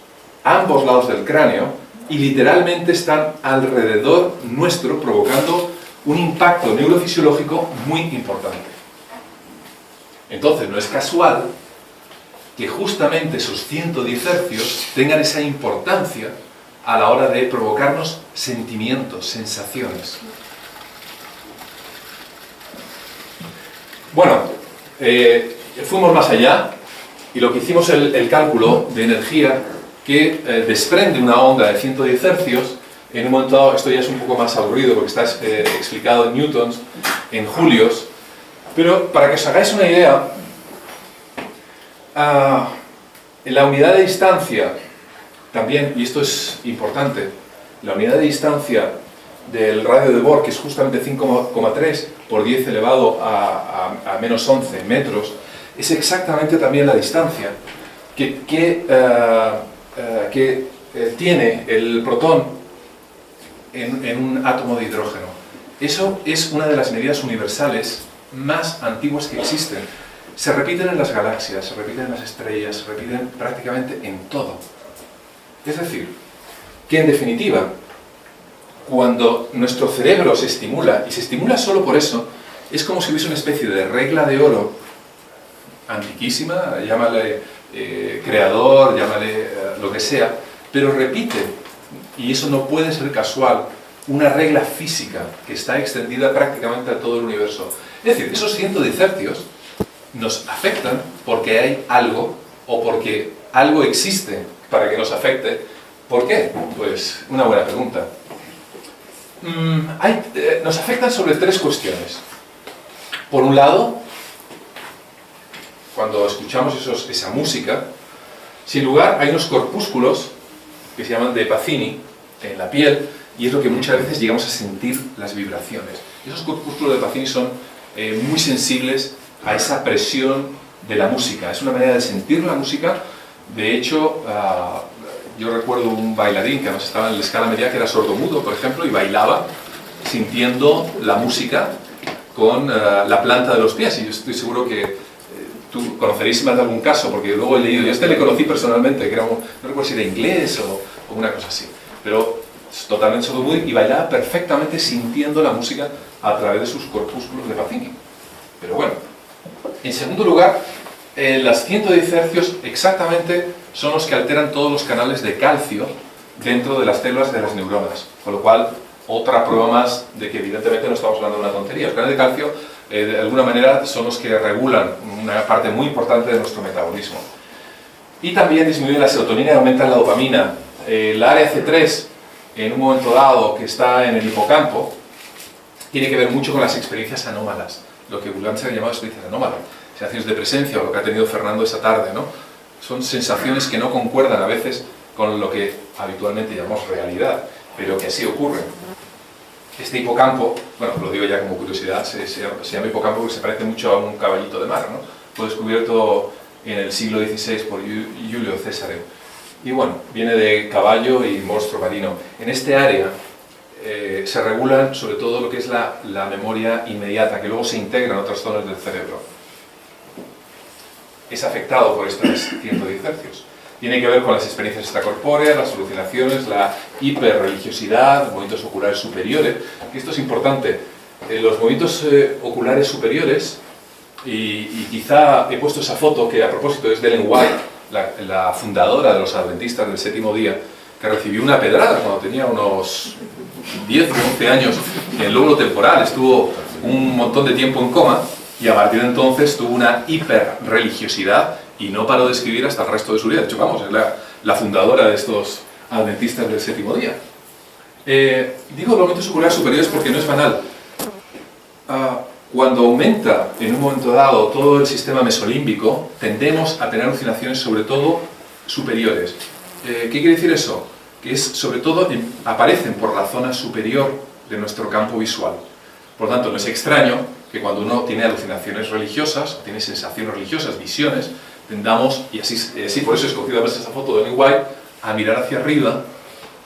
a ambos lados del cráneo y literalmente están alrededor nuestro, provocando un impacto neurofisiológico muy importante. Entonces, no es casual que justamente esos 110 Hz tengan esa importancia a la hora de provocarnos sentimientos, sensaciones. Bueno, fuimos más allá y lo que hicimos el cálculo de energía que desprende una onda de 110 Hz. En un momento dado, esto ya es un poco más aburrido porque está explicado en newtons, en julios, pero para que os hagáis una idea, en la unidad de distancia También, y esto es importante, la unidad de distancia del radio de Bohr, que es justamente 5,3 por 10 elevado a menos 11 metros, es exactamente también la distancia que tiene el protón en un átomo de hidrógeno. Eso es una de las medidas universales más antiguas que existen. Se repiten en las galaxias, se repiten en las estrellas, se repiten prácticamente en todo. Es decir, que en definitiva, cuando nuestro cerebro se estimula, y se estimula solo por eso, es como si hubiese una especie de regla de oro antiquísima, llámale creador, llámale lo que sea, pero repite, y eso no puede ser casual, una regla física que está extendida prácticamente a todo el universo. Es decir, esos 110 hercios nos afectan porque hay algo, o porque algo existe para que nos afecte. ¿Por qué? Pues una buena pregunta. Nos afectan sobre 3 cuestiones. Por un lado, cuando escuchamos esa música, sin lugar hay unos corpúsculos que se llaman de Pacini en la piel, y es lo que muchas veces llegamos a sentir las vibraciones. Esos corpúsculos de Pacini son muy sensibles a esa presión de la música. Es una manera de sentir la música. De hecho, yo recuerdo un bailarín que además estaba en la Scala Media, que era sordomudo, por ejemplo, y bailaba sintiendo la música con la planta de los pies. Y yo estoy seguro que tú conoceréis más de algún caso, porque luego he leído, yo le conocí personalmente, que era no recuerdo si era inglés o una cosa así, pero es totalmente sordomudo y bailaba perfectamente sintiendo la música a través de sus corpúsculos de Pacini. Pero bueno, en segundo lugar, las 110 hercios exactamente son los que alteran todos los canales de calcio dentro de las células de las neuronas, con lo cual otra prueba más de que evidentemente no estamos hablando de una tontería. Los canales de calcio de alguna manera son los que regulan una parte muy importante de nuestro metabolismo. Y también disminuyen la serotonina y aumentan la dopamina. La área C3, en un momento dado que está en el hipocampo, tiene que ver mucho con las experiencias anómalas, lo que Bulanzer ha llamado experiencias anómalas, sensaciones de presencia, o lo que ha tenido Fernando esa tarde, ¿no? Son sensaciones que no concuerdan a veces con lo que habitualmente llamamos realidad, pero que así ocurre. Este hipocampo, bueno, lo digo ya como curiosidad, se llama hipocampo porque se parece mucho a un caballito de mar, ¿no? Fue descubierto en el siglo XVI por Julio César. Y bueno, viene de caballo y monstruo marino. En este área se regulan sobre todo lo que es la memoria inmediata, que luego se integra en otras zonas del cerebro. Es afectado por estos 110 hercios. Tiene que ver con las experiencias extracorpóreas, las alucinaciones, la hiperreligiosidad, movimientos oculares superiores. Esto es importante. Los movimientos oculares superiores, y quizá he puesto esa foto que a propósito es de Ellen White, la fundadora de los adventistas del séptimo día, que recibió una pedrada cuando tenía unos 10 o 11 años en el lóbulo temporal, estuvo un montón de tiempo en coma, y a partir de entonces tuvo una hiperreligiosidad y no paró de escribir hasta el resto de su vida. De hecho, vamos, es la fundadora de estos adventistas del séptimo día. Digo los movimientos oculares superiores porque no es banal. Cuando aumenta en un momento dado todo el sistema mesolímbico, tendemos a tener alucinaciones sobre todo superiores. ¿Qué quiere decir eso? Que es sobre todo aparecen por la zona superior de nuestro campo visual. Por lo tanto, no es extraño que cuando uno tiene alucinaciones religiosas, tiene sensaciones religiosas, visiones, tendamos, y así por eso he escogido a veces esa foto de Ellen White, a mirar hacia arriba,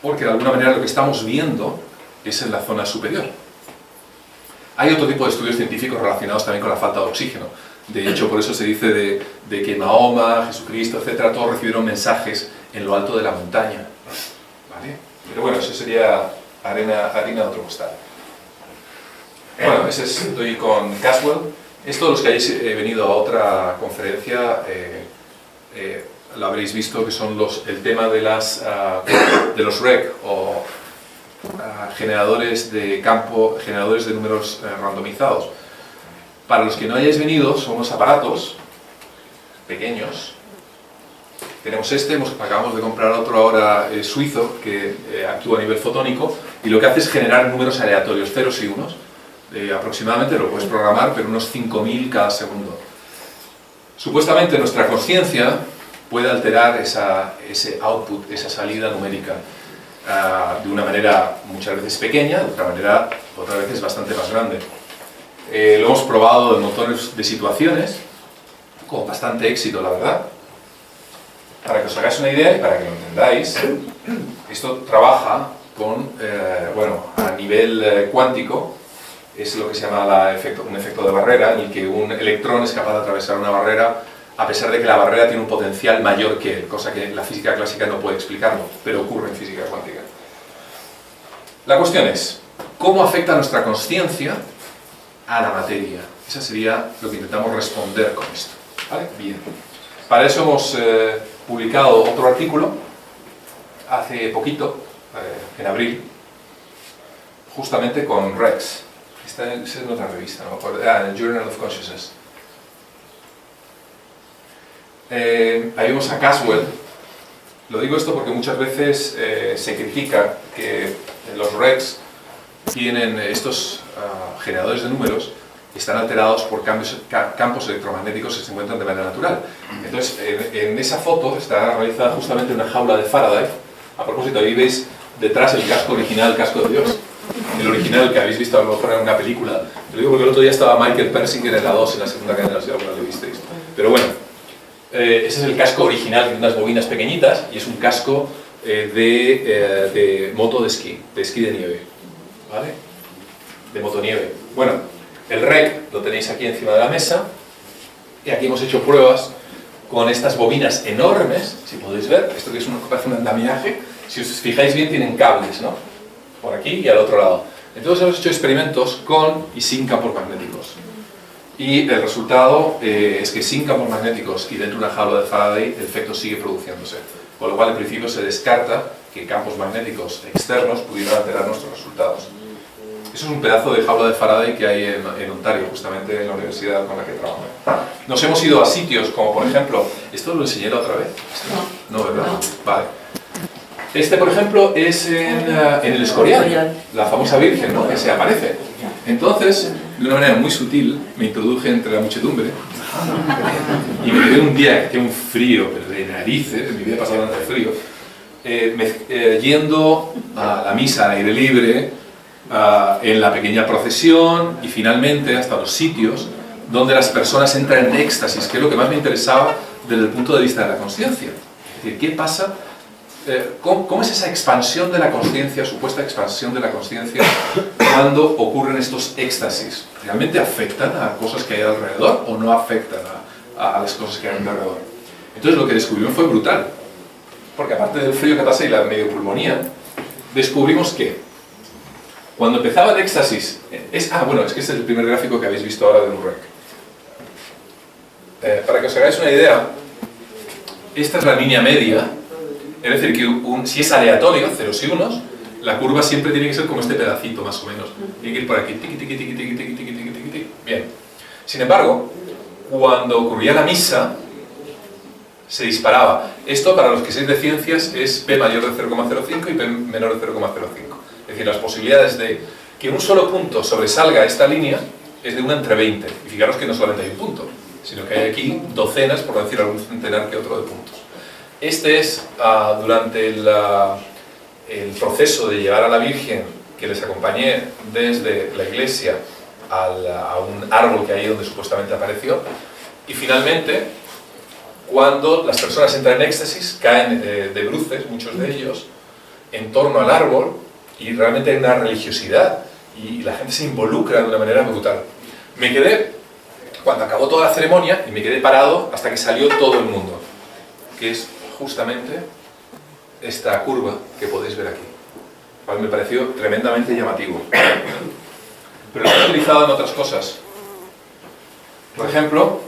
porque de alguna manera lo que estamos viendo es en la zona superior. Hay otro tipo de estudios científicos relacionados también con la falta de oxígeno. De hecho, por eso se dice de que Mahoma, Jesucristo, etcétera, todos recibieron mensajes en lo alto de la montaña. ¿Vale? Pero bueno, eso sería harina de otro costal. Bueno, ese estoy con Caswell. Esto, los que hayáis venido a otra conferencia, lo habréis visto, que son el tema de los REC, o generadores de campo, generadores de números randomizados. Para los que no hayáis venido, son unos aparatos pequeños. Tenemos acabamos de comprar otro ahora suizo, que actúa a nivel fotónico, y lo que hace es generar números aleatorios, ceros y unos. Aproximadamente lo puedes programar, pero unos 5000 cada segundo. Supuestamente nuestra conciencia puede alterar ese output, esa salida numérica, de una manera muchas veces pequeña, de otra manera otras veces bastante más grande. Lo hemos probado en montones de situaciones, con bastante éxito, la verdad. Para que os hagáis una idea y para que lo entendáis, esto trabaja con, bueno, a nivel cuántico, es lo que se llama un efecto de barrera, en el que un electrón es capaz de atravesar una barrera a pesar de que la barrera tiene un potencial mayor que él, cosa que la física clásica no puede explicarlo, pero ocurre en física cuántica. La cuestión es, ¿cómo afecta nuestra consciencia a la materia? Esa sería lo que intentamos responder con esto. ¿Vale? Bien. Para eso hemos publicado otro artículo hace poquito, en abril, justamente con Rex. Esta es en otra revista, no me acuerdo. En el Journal of Consciousness. Ahí vemos a Caswell. Lo digo esto porque muchas veces se critica que los Rex tienen estos generadores de números y están alterados por campos electromagnéticos que se encuentran de manera natural. Entonces, en esa foto está realizada justamente una jaula de Faraday. A propósito, ahí veis detrás el casco original, el casco de Dios. El original que habéis visto a lo mejor en una película. Lo digo porque el otro día estaba Michael Persinger en la 2, en la segunda cadena, si alguna lo visteis. Pero bueno, ese es el casco original, que tiene unas bobinas pequeñitas, y es un casco de moto de esquí de nieve, ¿vale? De motonieve. Bueno, el REC lo tenéis aquí encima de la mesa, y aquí hemos hecho pruebas con estas bobinas enormes, si podéis ver, esto que es parece un andamiaje, si os fijáis bien tienen cables, ¿no? Por aquí y al otro lado. Entonces hemos hecho experimentos con y sin campos magnéticos. Y el resultado es que sin campos magnéticos y dentro de una jaula de Faraday el efecto sigue produciéndose. Con lo cual en principio se descarta que campos magnéticos externos pudieran alterar nuestros resultados. Eso es un pedazo de jaula de Faraday que hay en Ontario, justamente en la universidad con la que trabajo. Nos hemos ido a sitios como por ejemplo, ¿esto lo enseñé la otra vez? No, ¿verdad? No. Vale. Este, por ejemplo, es en el Escorial, la famosa Virgen, ¿no? Que se aparece. Entonces, de una manera muy sutil, me introduje entre la muchedumbre y me quedé un día que hacía un frío, pero de narices, en mi vida pasaba tanto frío, yendo a la misa al aire libre, en la pequeña procesión y finalmente hasta los sitios donde las personas entran en éxtasis, que es lo que más me interesaba desde el punto de vista de la consciencia. Es decir, ¿qué pasa? ¿Cómo es esa expansión de la consciencia, supuesta expansión de la consciencia, cuando ocurren estos éxtasis? ¿Realmente afectan a cosas que hay alrededor o no afectan a las cosas que hay alrededor? Entonces lo que descubrimos fue brutal, porque aparte del frío que pasa y la medio pulmonía, descubrimos que cuando empezaba el éxtasis, bueno, es que este es el primer gráfico que habéis visto ahora de Nurek. Para que os hagáis una idea, esta es la línea media. Es decir, que si es aleatorio, ceros y unos, la curva siempre tiene que ser como este pedacito, más o menos. Tiene que ir por aquí, tiqui, tiqui, tiqui, tiqui, tiqui, tiqui, tiqui, tiqui. Bien. Sin embargo, cuando ocurría la misa, se disparaba. Esto, para los que seáis de ciencias, es P mayor de 0,05 y P menor de 0,05. Es decir, las posibilidades de que un solo punto sobresalga esta línea es de 1 entre 20. Y fijaros que no solamente hay un punto, sino que hay aquí docenas, por decir algún centenar que otro de puntos. Este es durante el proceso de llevar a la Virgen, que les acompañé desde la iglesia a un árbol que hay donde supuestamente apareció, y finalmente, cuando las personas entran en éxtasis, caen de bruces, muchos de ellos, en torno al árbol, y realmente hay una religiosidad, y la gente se involucra de una manera brutal. Me quedé, cuando acabó toda la ceremonia, y me quedé parado hasta que salió todo el mundo, que es justamente esta curva que podéis ver aquí, cual me pareció tremendamente llamativo. Pero lo he utilizado en otras cosas. Por ejemplo,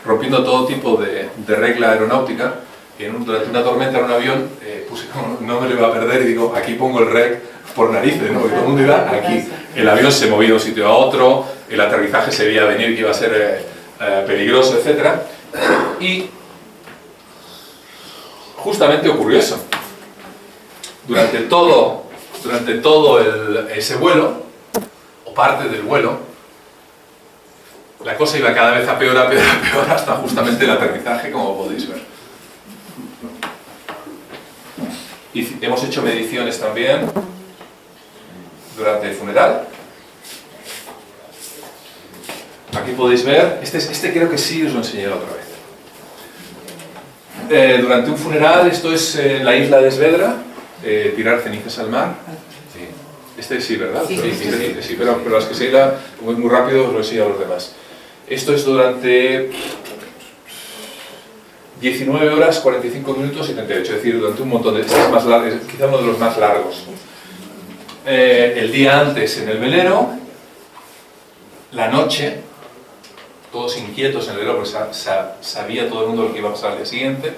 rompiendo todo tipo de regla aeronáutica, durante una tormenta en un avión, puse como no me lo iba a perder y digo, aquí pongo el REC por narices, ¿no? Porque todo el mundo iba aquí. El avión se movía de un sitio a otro, el aterrizaje se veía venir que iba a ser peligroso, etc. Y justamente ocurrió eso. Durante todo ese vuelo, o parte del vuelo, la cosa iba cada vez a peor, hasta justamente el aterrizaje, como podéis ver. hemos hecho mediciones también durante el funeral. Aquí podéis ver, este creo que sí os lo enseñé la otra vez. Durante un funeral, esto es la isla de Esvedra, tirar cenizas al mar. Sí. Este sí, ¿verdad? Sí, Sí, pero las que se irán muy rápido os lo enseño a los demás. Esto es durante 19 horas, 45 minutos y 38, es decir, durante un montón de... Este es más largo, quizá uno de los más largos. El día antes en el velero, la noche, todos inquietos en el velero porque sabía todo el mundo lo que iba a pasar al día siguiente,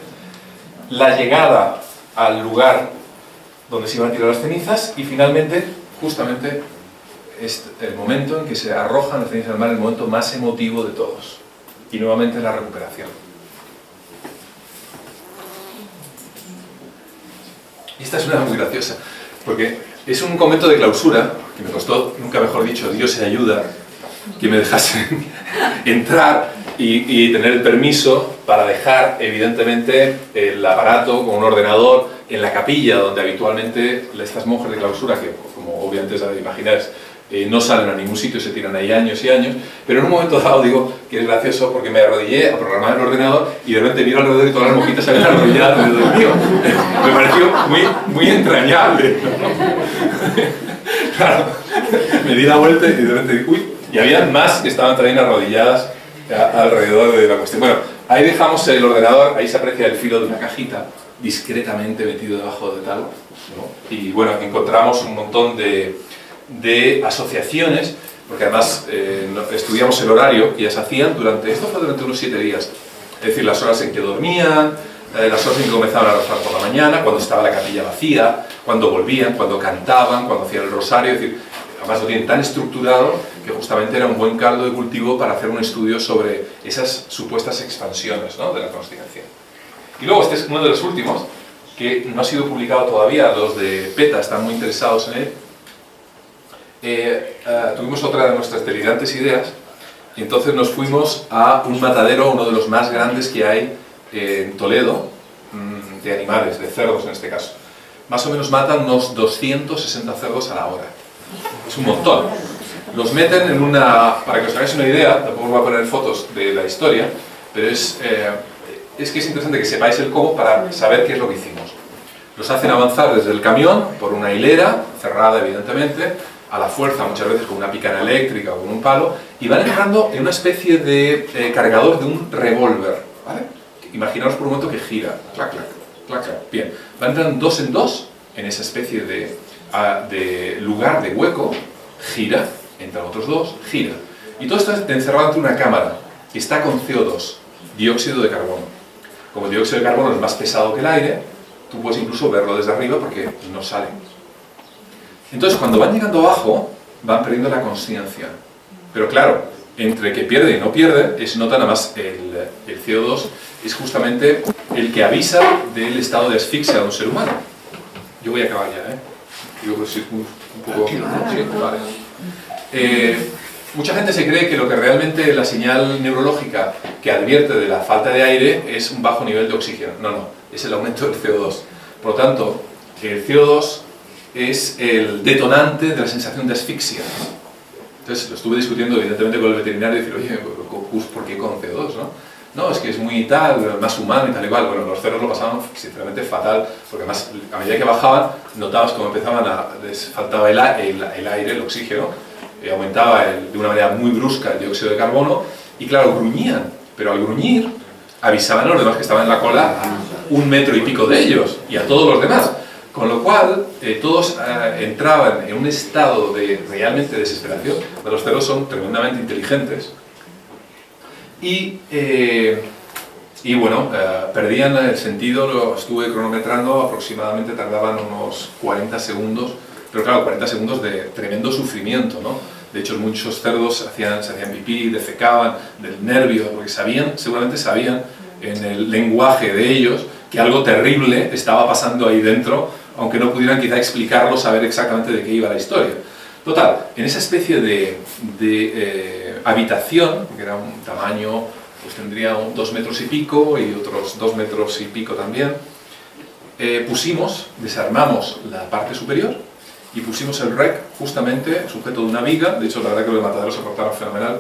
la llegada al lugar donde se iban a tirar las cenizas y finalmente, justamente, el momento en que se arrojan las cenizas al mar, el momento más emotivo de todos. Y nuevamente la recuperación. Y esta es una muy graciosa, porque es un convento de clausura, que me costó, nunca mejor dicho, Dios se ayuda, que me dejasen entrar y tener el permiso para dejar, evidentemente, el aparato con un ordenador en la capilla, donde habitualmente estas monjas de clausura, que como obviamente sabéis imaginar, no salen a ningún sitio, se tiran ahí años y años, pero en un momento dado digo que es gracioso porque me arrodillé a programar el ordenador y de repente miro alrededor y todas las monjitas se habían arrodillado alrededor mío. Me pareció muy entrañable, ¿no? Claro, me di la vuelta y de repente digo, uy, y había más que estaban también arrodilladas alrededor de la cuestión. Bueno, ahí dejamos el ordenador, ahí se aprecia el filo de una cajita discretamente metido debajo de tal, ¿no? Y bueno, encontramos un montón de asociaciones, porque además estudiamos el horario que ellas hacían esto fue durante unos 7 días, es decir, las horas en que dormían, las horas en que comenzaban a rezar por la mañana, cuando estaba la capilla vacía, cuando volvían, cuando cantaban, cuando hacían el rosario, es decir, además lo tienen tan estructurado que justamente era un buen caldo de cultivo para hacer un estudio sobre esas supuestas expansiones, ¿no?, de la constelación. Y luego este es uno de los últimos, que no ha sido publicado todavía, los de PETA están muy interesados en él. Tuvimos otra de nuestras delirantes ideas y entonces nos fuimos a un matadero, uno de los más grandes que hay en Toledo, de animales, de cerdos en este caso. Más o menos matan unos 260 cerdos a la hora. Es un montón. Los meten en una... Para que os hagáis una idea, tampoco os voy a poner fotos de la historia, pero es que es interesante que sepáis el cómo para saber qué es lo que hicimos. Los hacen avanzar desde el camión por una hilera, cerrada evidentemente, a la fuerza, muchas veces con una picana eléctrica o con un palo, y van entrando en una especie de cargador de un revólver, ¿vale? Imaginaos por un momento que gira, clac, clac, clac, clac. Bien, van entrando 2 en 2 en esa especie de lugar, de hueco, gira, entran otros 2, gira. Y todo está encerrado entre una cámara, que está con CO2, dióxido de carbono. Como el dióxido de carbono es más pesado que el aire, tú puedes incluso verlo desde arriba porque no sale. Entonces, cuando van llegando abajo, van perdiendo la consciencia. Pero claro, entre que pierde y no pierde, se nota nada más el CO2, es justamente el que avisa del estado de asfixia de un ser humano. Yo voy a acabar ya, ¿eh? Digo que sí, un poco... Sí, vale. Mucha gente se cree que lo que realmente la señal neurológica que advierte de la falta de aire es un bajo nivel de oxígeno. No, no, es el aumento del CO2. Por lo tanto, el CO2 es el detonante de la sensación de asfixia. Entonces lo estuve discutiendo evidentemente con el veterinario y decir, oye, ¿por qué con CO2? No, es que es muy tal, más humano y tal y cual. Bueno, los cerdos lo pasaban sinceramente fatal, porque además a medida que bajaban notabas cómo empezaban les faltaba el aire, el oxígeno, aumentaba de una manera muy brusca el dióxido de carbono y claro, gruñían, pero al gruñir avisaban a los demás que estaban en la cola a 1 metro y pico de ellos y a todos los demás. Con lo cual, todos entraban en un estado de realmente desesperación. Los cerdos son tremendamente inteligentes. Y bueno, perdían el sentido, lo estuve cronometrando, aproximadamente tardaban unos 40 segundos, pero claro, 40 segundos de tremendo sufrimiento, ¿no? De hecho, muchos cerdos se hacían pipí, defecaban del nervio, porque seguramente sabían en el lenguaje de ellos que algo terrible estaba pasando ahí dentro, aunque no pudieran quizá explicarlo, saber exactamente de qué iba la historia. Total, en esa especie de habitación, que era un tamaño, pues tendría 2 metros y pico y otros 2 metros y pico también, desarmamos la parte superior y pusimos el rec justamente sujeto de una viga. De hecho, la verdad que los mataderos se portaron fenomenal.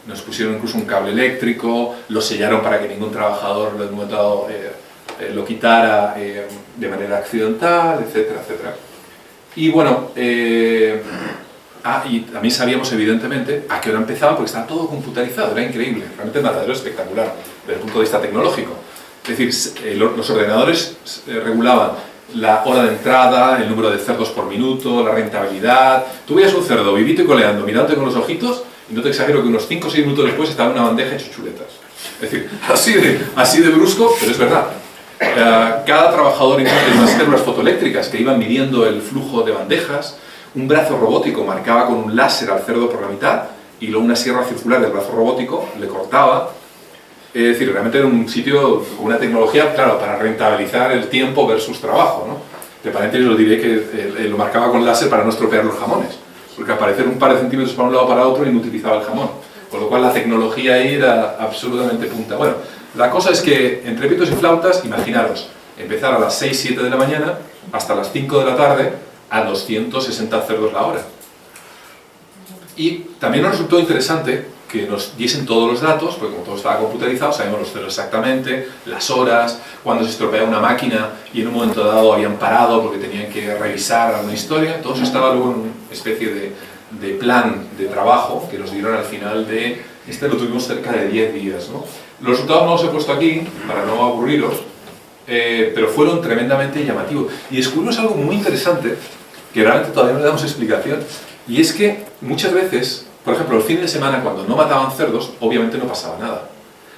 Nos pusieron incluso un cable eléctrico, lo sellaron para que ningún trabajador del momento dado lo quitara de manera accidental, etcétera, etcétera. Y bueno, y también sabíamos evidentemente a qué hora empezaba, porque estaba todo computarizado, era increíble, realmente el matadero espectacular desde el punto de vista tecnológico. Es decir, los ordenadores regulaban la hora de entrada, el número de cerdos por minuto, la rentabilidad. Tú veías un cerdo vivito y coleando, mirándote con los ojitos, y no te exagero que unos 5 o 6 minutos después estaba en una bandeja hecho chuletas. Es decir, así de brusco, pero es verdad. Cada trabajador tenía unas células fotoeléctricas que iban midiendo el flujo de bandejas, un brazo robótico marcaba con un láser al cerdo por la mitad, y luego una sierra circular del brazo robótico le cortaba. Es decir, realmente era un sitio con una tecnología, claro, para rentabilizar el tiempo versus trabajo, ¿no? De paréntesis lo diré que lo marcaba con láser para no estropear los jamones, porque al parecer un par de centímetros para un lado o para otro inutilizaba el jamón, con lo cual la tecnología ahí era absolutamente punta. Bueno, la cosa es que entre pitos y flautas, imaginaros, empezar a las 6-7 de la mañana hasta las 5 de la tarde a 260 cerdos la hora. Y también nos resultó interesante que nos diesen todos los datos, porque como todo estaba computarizado, sabemos los cerdos exactamente, las horas, cuando se estropeaba una máquina y en un momento dado habían parado porque tenían que revisar alguna historia. Todo eso estaba luego en una especie de plan de trabajo que nos dieron al final de... lo tuvimos cerca de 10 días, ¿no? Los resultados no los he puesto aquí para no aburriros, pero fueron tremendamente llamativos. Y descubrimos algo muy interesante, que realmente todavía no le damos explicación, y es que muchas veces, por ejemplo, el fin de semana, cuando no mataban cerdos, obviamente no pasaba nada.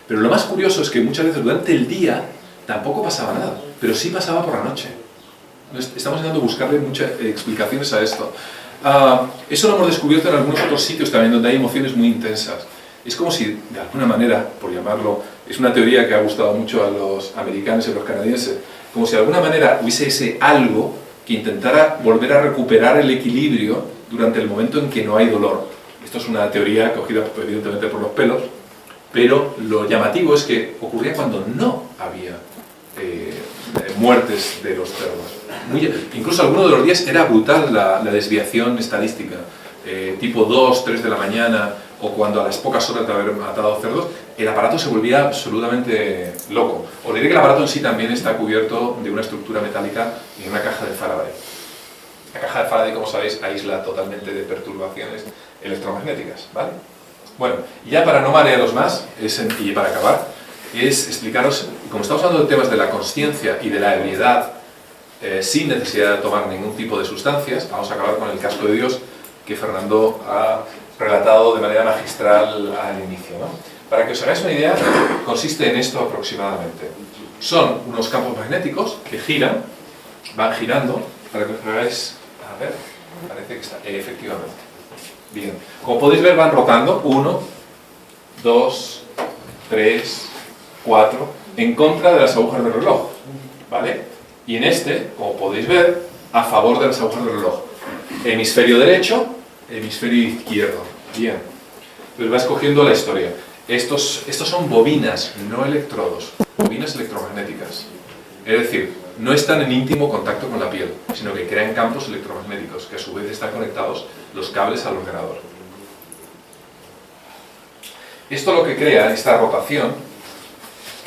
Pero lo más curioso es que muchas veces durante el día tampoco pasaba nada, pero sí pasaba por la noche. Estamos intentando buscarle muchas explicaciones a esto. Eso lo hemos descubierto en algunos otros sitios también, donde hay emociones muy intensas. Es como si, de alguna manera, por llamarlo, es una teoría que ha gustado mucho a los americanos y a los canadienses, como si de alguna manera hubiese ese algo que intentara volver a recuperar el equilibrio durante el momento en que no hay dolor. Esto es una teoría cogida evidentemente por los pelos, pero lo llamativo es que ocurría cuando no había muertes de los cerdos. Incluso algunos de los días era brutal la desviación estadística, tipo 2, 3 de la mañana, o cuando a las pocas horas de haber matado cerdos, el aparato se volvía absolutamente loco. Os diré que el aparato en sí también está cubierto de una estructura metálica y una caja de Faraday. La caja de Faraday, como sabéis, aísla totalmente de perturbaciones electromagnéticas, ¿vale? Bueno, ya para no marearos más, y para acabar, es explicaros, como estamos hablando de temas de la consciencia y de la ebriedad, sin necesidad de tomar ningún tipo de sustancias, vamos a acabar con el casco de Dios que Fernando ha relatado de manera magistral al inicio, ¿no? Para que os hagáis una idea, consiste en esto aproximadamente. Son unos campos magnéticos que giran, van girando, para que os hagáis... A ver, parece que está... efectivamente. Bien. Como podéis ver, van rotando 1, 2, 3, 4, en contra de las agujas del reloj, ¿vale? Y en este, como podéis ver, a favor de las agujas del reloj. Hemisferio derecho, hemisferio izquierdo. Bien. Entonces va escogiendo la historia. Estos son bobinas, no electrodos, bobinas electromagnéticas. Es decir, no están en íntimo contacto con la piel, sino que crean campos electromagnéticos, que a su vez están conectados los cables al ordenador. Esto lo que crea, esta rotación,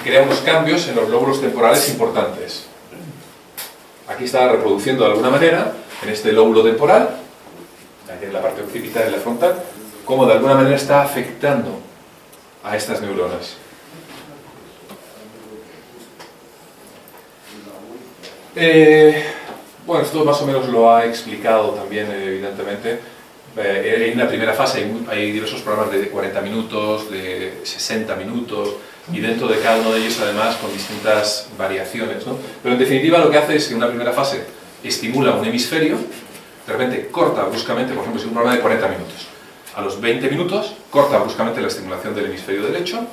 crea unos cambios en los lóbulos temporales importantes. Aquí está reproduciendo de alguna manera, en este lóbulo temporal, en la parte occipital y la frontal, cómo de alguna manera está afectando a estas neuronas. Bueno, esto más o menos lo ha explicado también, evidentemente. En una primera fase hay diversos programas de 40 minutos, de 60 minutos, y dentro de cada uno de ellos además con distintas variaciones, ¿no? Pero en definitiva lo que hace es que en una primera fase estimula un hemisferio, de repente corta bruscamente, por ejemplo, si es un programa de 40 minutos. A los 20 minutos corta bruscamente la estimulación del hemisferio derecho,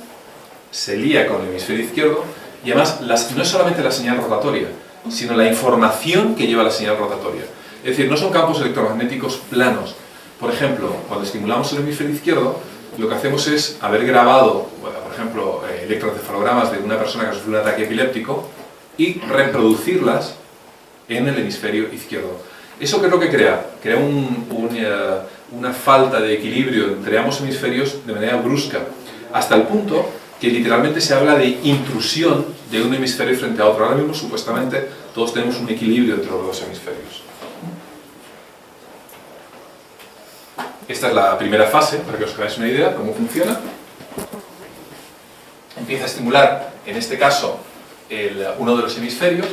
se lía con el hemisferio izquierdo, y además no es solamente la señal rotatoria, sino la información que lleva la señal rotatoria. Es decir, no son campos electromagnéticos planos. Por ejemplo, cuando estimulamos el hemisferio izquierdo, lo que hacemos es haber grabado, bueno, por ejemplo, electroencefalogramas de una persona que sufrió un ataque epiléptico y reproducirlas en el hemisferio izquierdo. ¿Eso qué es lo que crea? Crea una falta de equilibrio entre ambos hemisferios de manera brusca, hasta el punto que literalmente se habla de intrusión de un hemisferio frente a otro. Ahora mismo, supuestamente, todos tenemos un equilibrio entre los dos hemisferios. Esta es la primera fase, para que os hagáis una idea de cómo funciona. Empieza a estimular, en este caso, uno de los hemisferios,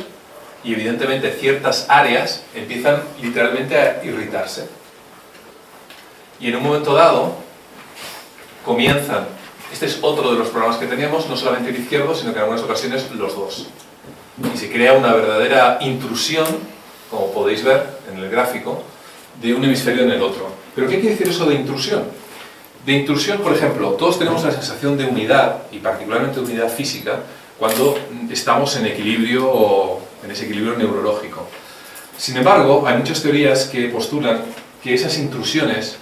y evidentemente ciertas áreas empiezan literalmente a irritarse. Y en un momento dado, comienzan, este es otro de los problemas que teníamos, no solamente el izquierdo, sino que en algunas ocasiones los dos. Y se crea una verdadera intrusión, como podéis ver en el gráfico, de un hemisferio en el otro. ¿Pero qué quiere decir eso de intrusión? De intrusión, por ejemplo, todos tenemos la sensación de unidad, y particularmente de unidad física, cuando estamos en equilibrio o en ese equilibrio neurológico. Sin embargo, hay muchas teorías que postulan que esas intrusiones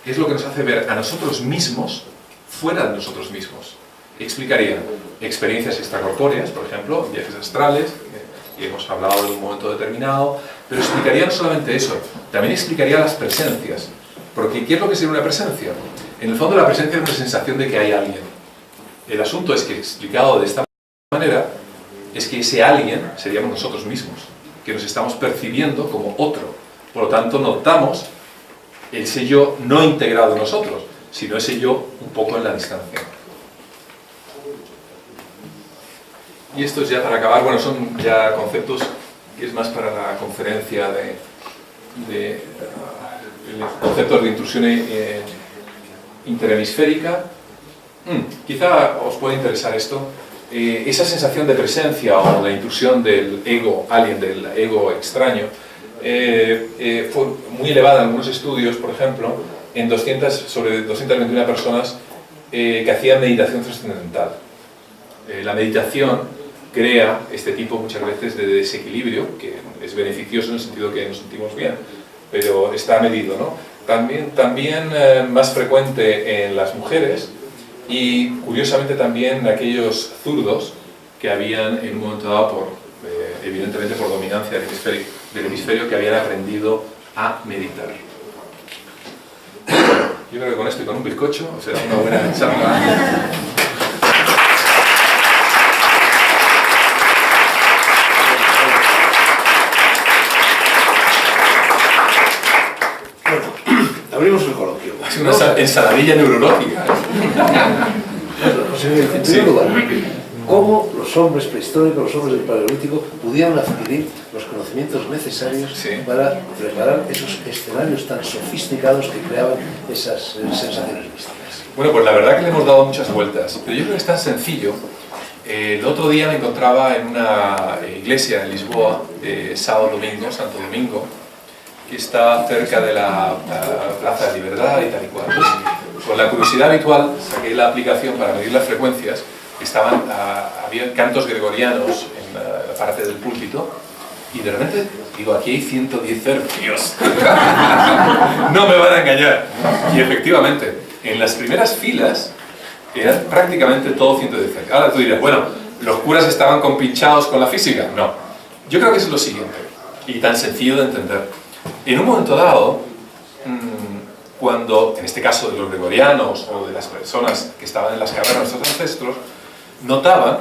es lo que nos hace ver a nosotros mismos fuera de nosotros mismos. Explicarían experiencias extracorpóreas, por ejemplo, viajes astrales, y hemos hablado de un momento determinado, pero explicaría no solamente eso, también explicaría las presencias. Porque ¿qué es lo que sería una presencia? En el fondo la presencia es una sensación de que hay alguien. El asunto es que, explicado de esta manera, es que ese alguien seríamos nosotros mismos, que nos estamos percibiendo como otro. Por lo tanto, notamos ese yo no integrado en nosotros, sino ese yo un poco en la distancia. Y esto es ya para acabar, bueno, son ya conceptos que es más para la conferencia conceptos de intrusión interhemisférica. Quizá os pueda interesar esto. Esa sensación de presencia o de intrusión del ego alien, del ego extraño, fue muy elevada en algunos estudios, por ejemplo, en sobre 221 personas que hacían meditación trascendental. La meditación crea este tipo muchas veces de desequilibrio, que es beneficioso en el sentido que nos sentimos bien, pero está medido, ¿no? También más frecuente en las mujeres y curiosamente también en aquellos zurdos que habían en un momento dado, evidentemente por dominancia del hemisferio, que habían aprendido a meditar. Yo creo que con esto y con un bizcocho será una buena charla. Abrimos el coloquio. Es una ensaladilla neurológica. José Miguel, en primer lugar, ¿cómo los hombres prehistóricos, los hombres del Paleolítico, pudieron adquirir los conocimientos necesarios para preparar esos escenarios tan sofisticados que creaban esas sensaciones místicas? Bueno, pues la verdad que le hemos dado muchas vueltas, pero yo creo que es tan sencillo. El otro día me encontraba en una iglesia en Lisboa, sábado domingo, Santo Domingo, que está cerca de la Plaza de Libertad y tal y cual. Con la curiosidad habitual saqué la aplicación para medir las frecuencias. Había cantos gregorianos en la parte del púlpito y de repente digo, aquí hay 110 hercios. No me van a engañar. Y efectivamente, en las primeras filas eran prácticamente todo 110 hercios. Ahora tú dirás, bueno, ¿los curas estaban compinchados con la física? No. Yo creo que es lo siguiente, y tan sencillo de entender. En un momento dado, cuando, en este caso de los gregorianos o de las personas que estaban en las cavernas de nuestros ancestros, notaban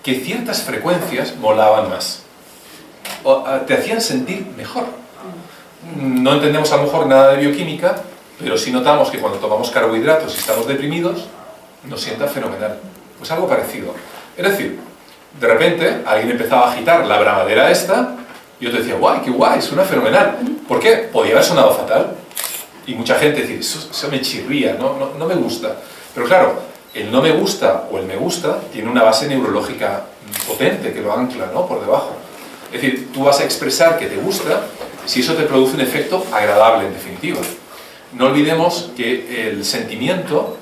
que ciertas frecuencias molaban más, o te hacían sentir mejor. No entendemos a lo mejor nada de bioquímica, pero sí notamos que cuando tomamos carbohidratos y estamos deprimidos, nos sienta fenomenal. Pues algo parecido. Es decir, de repente alguien empezaba a agitar la bramadera esta, y yo te decía, guay, qué guay, suena fenomenal. ¿Por qué? Podía haber sonado fatal. Y mucha gente decía, eso me chirría, no me gusta. Pero claro, el no me gusta o el me gusta tiene una base neurológica potente que lo ancla, ¿no?, por debajo. Es decir, tú vas a expresar que te gusta si eso te produce un efecto agradable, en definitiva. No olvidemos que el sentimiento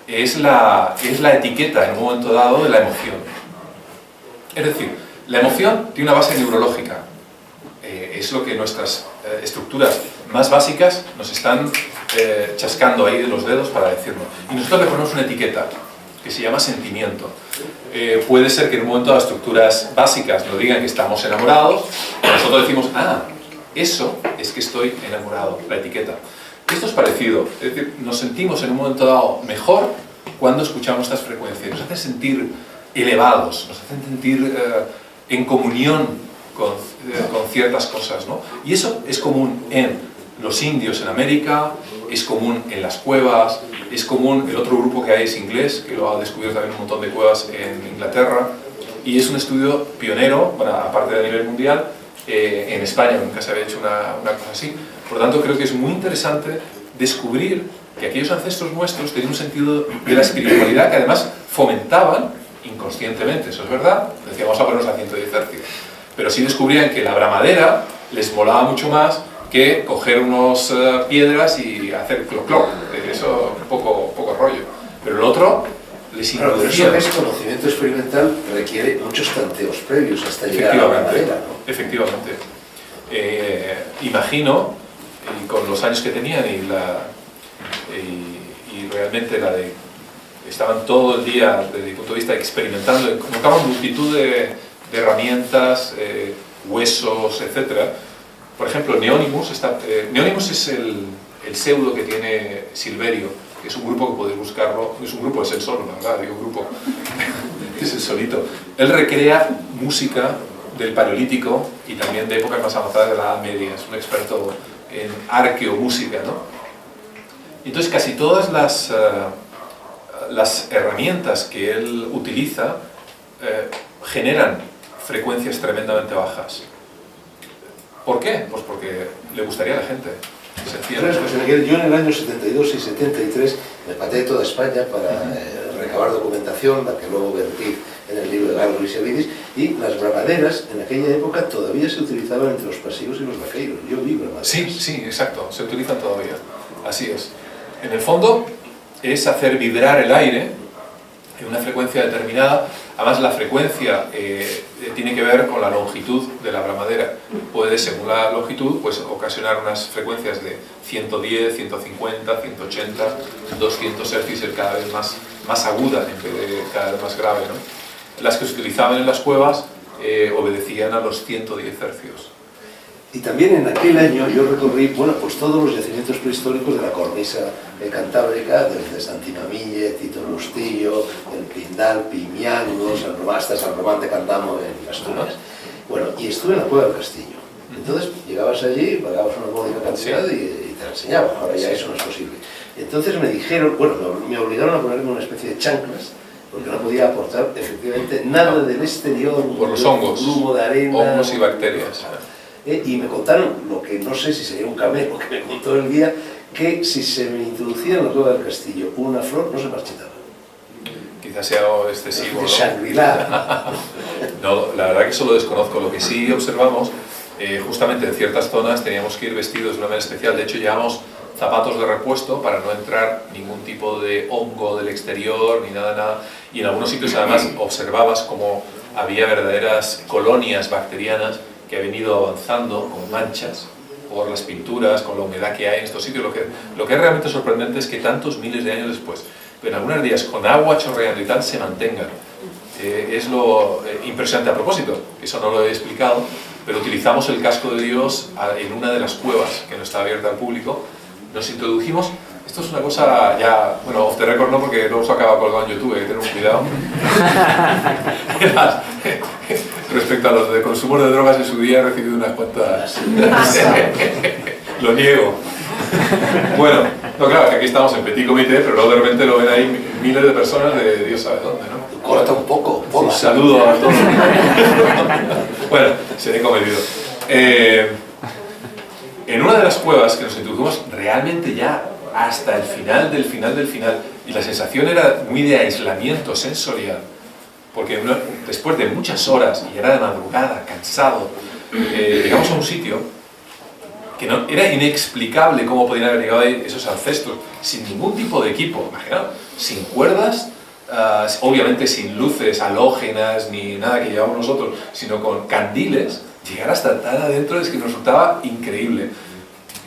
es la etiqueta en un momento dado de la emoción. Es decir, la emoción tiene una base neurológica. Es lo que nuestras estructuras más básicas nos están chascando ahí de los dedos para decirnos. Y nosotros le ponemos una etiqueta. que se llama sentimiento. Puede ser que en un momento las estructuras básicas nos digan que estamos enamorados, y nosotros decimos, ah, eso es que estoy enamorado, la etiqueta. Esto es parecido, es decir, nos sentimos en un momento dado mejor cuando escuchamos estas frecuencias, nos hacen sentir elevados, nos hacen sentir en comunión con ciertas cosas, ¿no? Y eso es común en los indios en América, es común en las cuevas, es común, el otro grupo que hay es inglés, que lo ha descubierto también un montón de cuevas en Inglaterra, y es un estudio pionero, bueno, aparte de a nivel mundial, en España nunca se había hecho una cosa así. Por lo tanto, creo que es muy interesante descubrir que aquellos ancestros nuestros tenían un sentido de la espiritualidad que además fomentaban inconscientemente, eso es verdad, decíamos a ponernos a 110 hercios, pero sí descubrían que la bramadera les molaba mucho más que coger unas piedras y hacer cloc-cloc, eso poco rollo. Pero el otro les Claro, pero inducía. eso es conocimiento experimental, requiere muchos tanteos previos hasta llegar a la bramadera, ¿no? Efectivamente. Imagino, y con los años que tenían y realmente estaban todo el día desde mi punto de vista experimentando, montaban multitud de herramientas, huesos, etcétera. Por ejemplo, Neonimus es el pseudo que tiene Silverio, que es un grupo que podéis buscarlo, es un grupo, es el solo, la verdad, digo grupo, es el solito. Él recrea música del Paleolítico y también de épocas más avanzadas de la Edad Media, es un experto en arqueomúsica, ¿no? Entonces casi todas las herramientas que él utiliza generan frecuencias tremendamente bajas. ¿Por qué? Pues porque le gustaría a la gente. Yo en el año 72 y 73 me pateé toda España para recabar documentación, la que luego vertí en el libro de Galo Griselides, y las bramaderas en aquella época todavía se utilizaban entre los pasivos y los vaqueiros. Yo vi bramaderas. Sí, exacto, se utilizan todavía, así es. En el fondo es hacer vibrar el aire en una frecuencia determinada. Además la frecuencia tiene que ver con la longitud de la bramadera. Puede, según la longitud, pues ocasionar unas frecuencias de 110, 150, 180, 200 Hz, ser cada vez más aguda en vez de cada vez más grave, ¿no? Las que se utilizaban en las cuevas obedecían a los 110 Hz. Y también en aquel año yo recorrí, bueno, pues todos los yacimientos prehistóricos de la cornisa cantábrica, desde Santimamille, Tito Bustillo, el Pindal, Pimiango, hasta San Román de Candamo en Asturias. Bueno, y estuve en la Cueva del Castillo. Entonces llegabas allí, pagabas una módica cantidad y te la enseñaban. Ahora ya eso no es posible. Entonces me dijeron, bueno, me obligaron a ponerme una especie de chanclas, porque no podía aportar efectivamente nada del exterior, por los hongos, grumo de arena, hongos y bacterias. Y me contaron, lo que no sé si sería un cameo que me contó el guía, que si se me introducía en la Cueva del Castillo una flor no se marchitaba. Quizás sea excesivo, De ¿no? Shangri-La. No, la verdad que eso lo desconozco. Lo que sí observamos, justamente en ciertas zonas teníamos que ir vestidos de una manera especial. De hecho, llevamos zapatos de repuesto para no entrar ningún tipo de hongo del exterior ni nada. Y en algunos sitios además observabas como había verdaderas colonias bacterianas que ha venido avanzando con manchas por las pinturas, con la humedad que hay en estos sitios. Lo que es realmente sorprendente es que tantos miles de años después, pero en algunos días con agua chorreando y tal, se mantengan. Es lo impresionante. A propósito, eso no lo he explicado, pero utilizamos el casco de Dios en una de las cuevas que no está abierta al público. Nos introdujimos. Esto es una cosa ya, bueno, off the record no, porque luego se acaba colgado en YouTube, hay que tener un cuidado. Respecto a los de consumo de drogas, en su día he recibido unas cuantas... Lo niego. Bueno, no, claro, que aquí estamos en petit comité, pero luego de repente lo ven ahí miles de personas de Dios sabe dónde, ¿no? Corta un poco, Un saludo a todos. Bueno, seré comedido. En una de las cuevas que nos introdujimos realmente ya hasta el final del final, y la sensación era muy de aislamiento sensorial, porque después de muchas horas, y era de madrugada, cansado, llegamos a un sitio que no, era inexplicable cómo podían haber llegado ahí esos ancestros, sin ningún tipo de equipo, imaginaos, sin cuerdas, obviamente sin luces halógenas ni nada que llevamos nosotros, sino con candiles. Llegar hasta tan adentro es que nos resultaba increíble.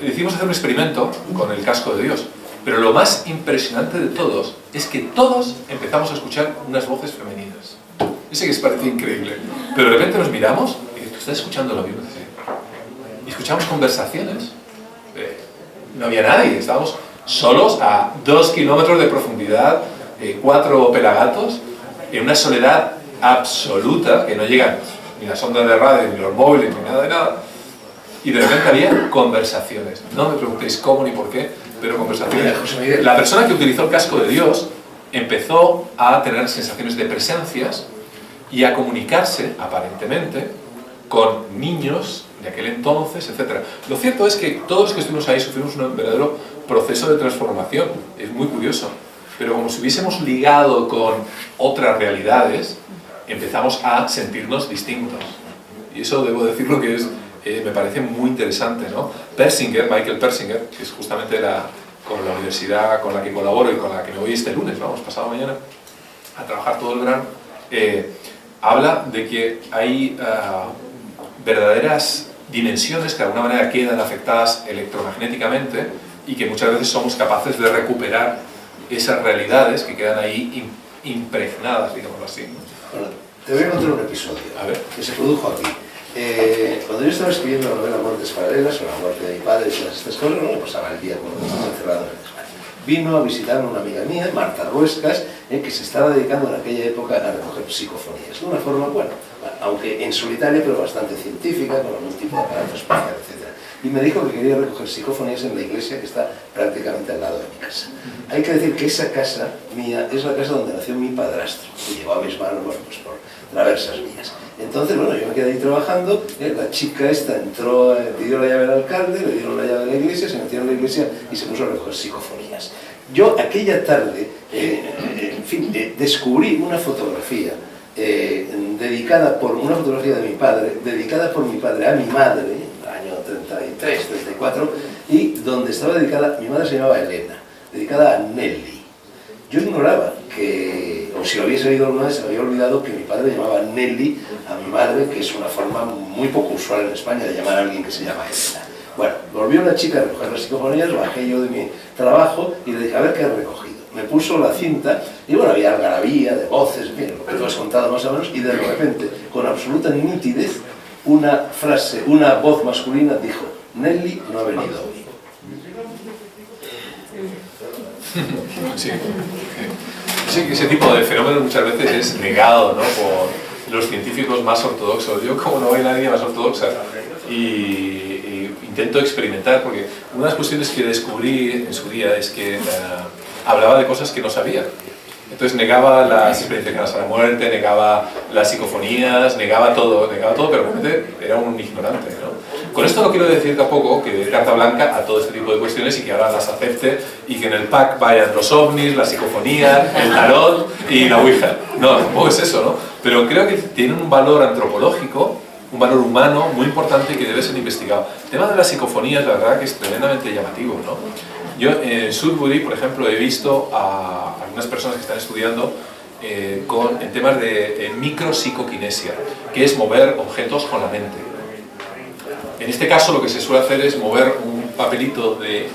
Decidimos hacer un experimento con el casco de Dios Pero lo más impresionante de todos es que todos empezamos a escuchar unas voces femeninas. Yo sé que os parece increíble, pero de repente nos miramos y tú estás escuchando lo mismo. Y escuchamos conversaciones. No había nadie, estábamos solos a 2 kilómetros de profundidad, 4 pelagatos, en una soledad absoluta, que no llegan ni las ondas de radio, ni los móviles, ni nada de nada. Y de repente había conversaciones. No me preguntéis cómo ni por qué, pero conversaciones. La persona que utilizó el casco de Dios empezó a tener sensaciones de presencias y a comunicarse, aparentemente, con niños de aquel entonces, etc. Lo cierto es que todos los que estuvimos ahí sufrimos un verdadero proceso de transformación. Es muy curioso. Pero como si hubiésemos ligado con otras realidades, empezamos a sentirnos distintos. Y eso debo decirlo que es, me parece muy interesante, ¿no? Persinger, Michael Persinger, que es justamente con la universidad con la que colaboro y con la que me voy este lunes, vamos, pasado mañana, a trabajar todo el verano, habla de que hay verdaderas dimensiones que de alguna manera quedan afectadas electromagnéticamente y que muchas veces somos capaces de recuperar esas realidades que quedan ahí impregnadas, digámoslo así, ¿no? Bueno, te voy a contar un episodio que se produjo aquí. Cuando yo estaba escribiendo la novela Muertes Paralelas, o la muerte de mi padre y todas estas cosas, no me pasaba el día cuando estaba encerrado en España. Vino a visitarme una amiga mía, Marta Ruescas, que se estaba dedicando en aquella época a recoger psicofonías. De una forma, bueno, aunque en solitario, pero bastante científica, con algún tipo de aparato espacial, etc. Y me dijo que quería recoger psicofonías en la iglesia que está prácticamente al lado de mi casa. Hay que decir que esa casa mía es la casa donde nació mi padrastro, que llevó a mis manos, bueno, pues por traversas mías. Entonces, bueno, yo me quedé ahí trabajando, la chica esta entró, pidió la llave al alcalde, le dieron la llave de la iglesia, se metió en la iglesia y se puso a recoger psicofonías. Yo aquella tarde, en fin, descubrí una fotografía dedicada por una fotografía de mi padre, dedicada por mi padre a mi madre, año 33, 34, y donde estaba dedicada, mi madre se llamaba Elena, dedicada a Nelly. Yo ignoraba que, o si lo había sabido alguna vez, se me había olvidado que mi padre llamaba Nelly a mi madre, que es una forma muy poco usual en España de llamar a alguien que se llama Elena. Bueno, volvió la chica a recoger las psicofonías, bajé yo de mi trabajo y le dije, a ver qué has recogido. Me puso la cinta y bueno, había algarabía de voces, bien, lo que tú has contado más o menos, y de repente, con absoluta nitidez, una frase, una voz masculina dijo, Nelly no ha venido hoy. Sí. Ese tipo de fenómenos muchas veces es negado, ¿no?, por los científicos más ortodoxos. Yo, como no voy a la línea más ortodoxa, y intento experimentar, porque una de las cuestiones que descubrí en su día es que hablaba de cosas que no sabía. Entonces negaba las experiencias a la muerte, negaba las psicofonías, negaba todo, pero realmente era un ignorante, ¿no? Con esto no quiero decir tampoco que dé carta blanca a todo este tipo de cuestiones y que ahora las acepte y que en el pack vayan los ovnis, las psicofonías, el tarot y la ouija. No, tampoco es eso, ¿no? Pero creo que tienen un valor antropológico, un valor humano muy importante que debe ser investigado. El tema de las psicofonías, la verdad que es tremendamente llamativo, ¿no? Yo en Sudbury, por ejemplo, he visto a algunas personas que están estudiando en temas de micropsicoquinesia, que es mover objetos con la mente. En este caso lo que se suele hacer es mover un papelito de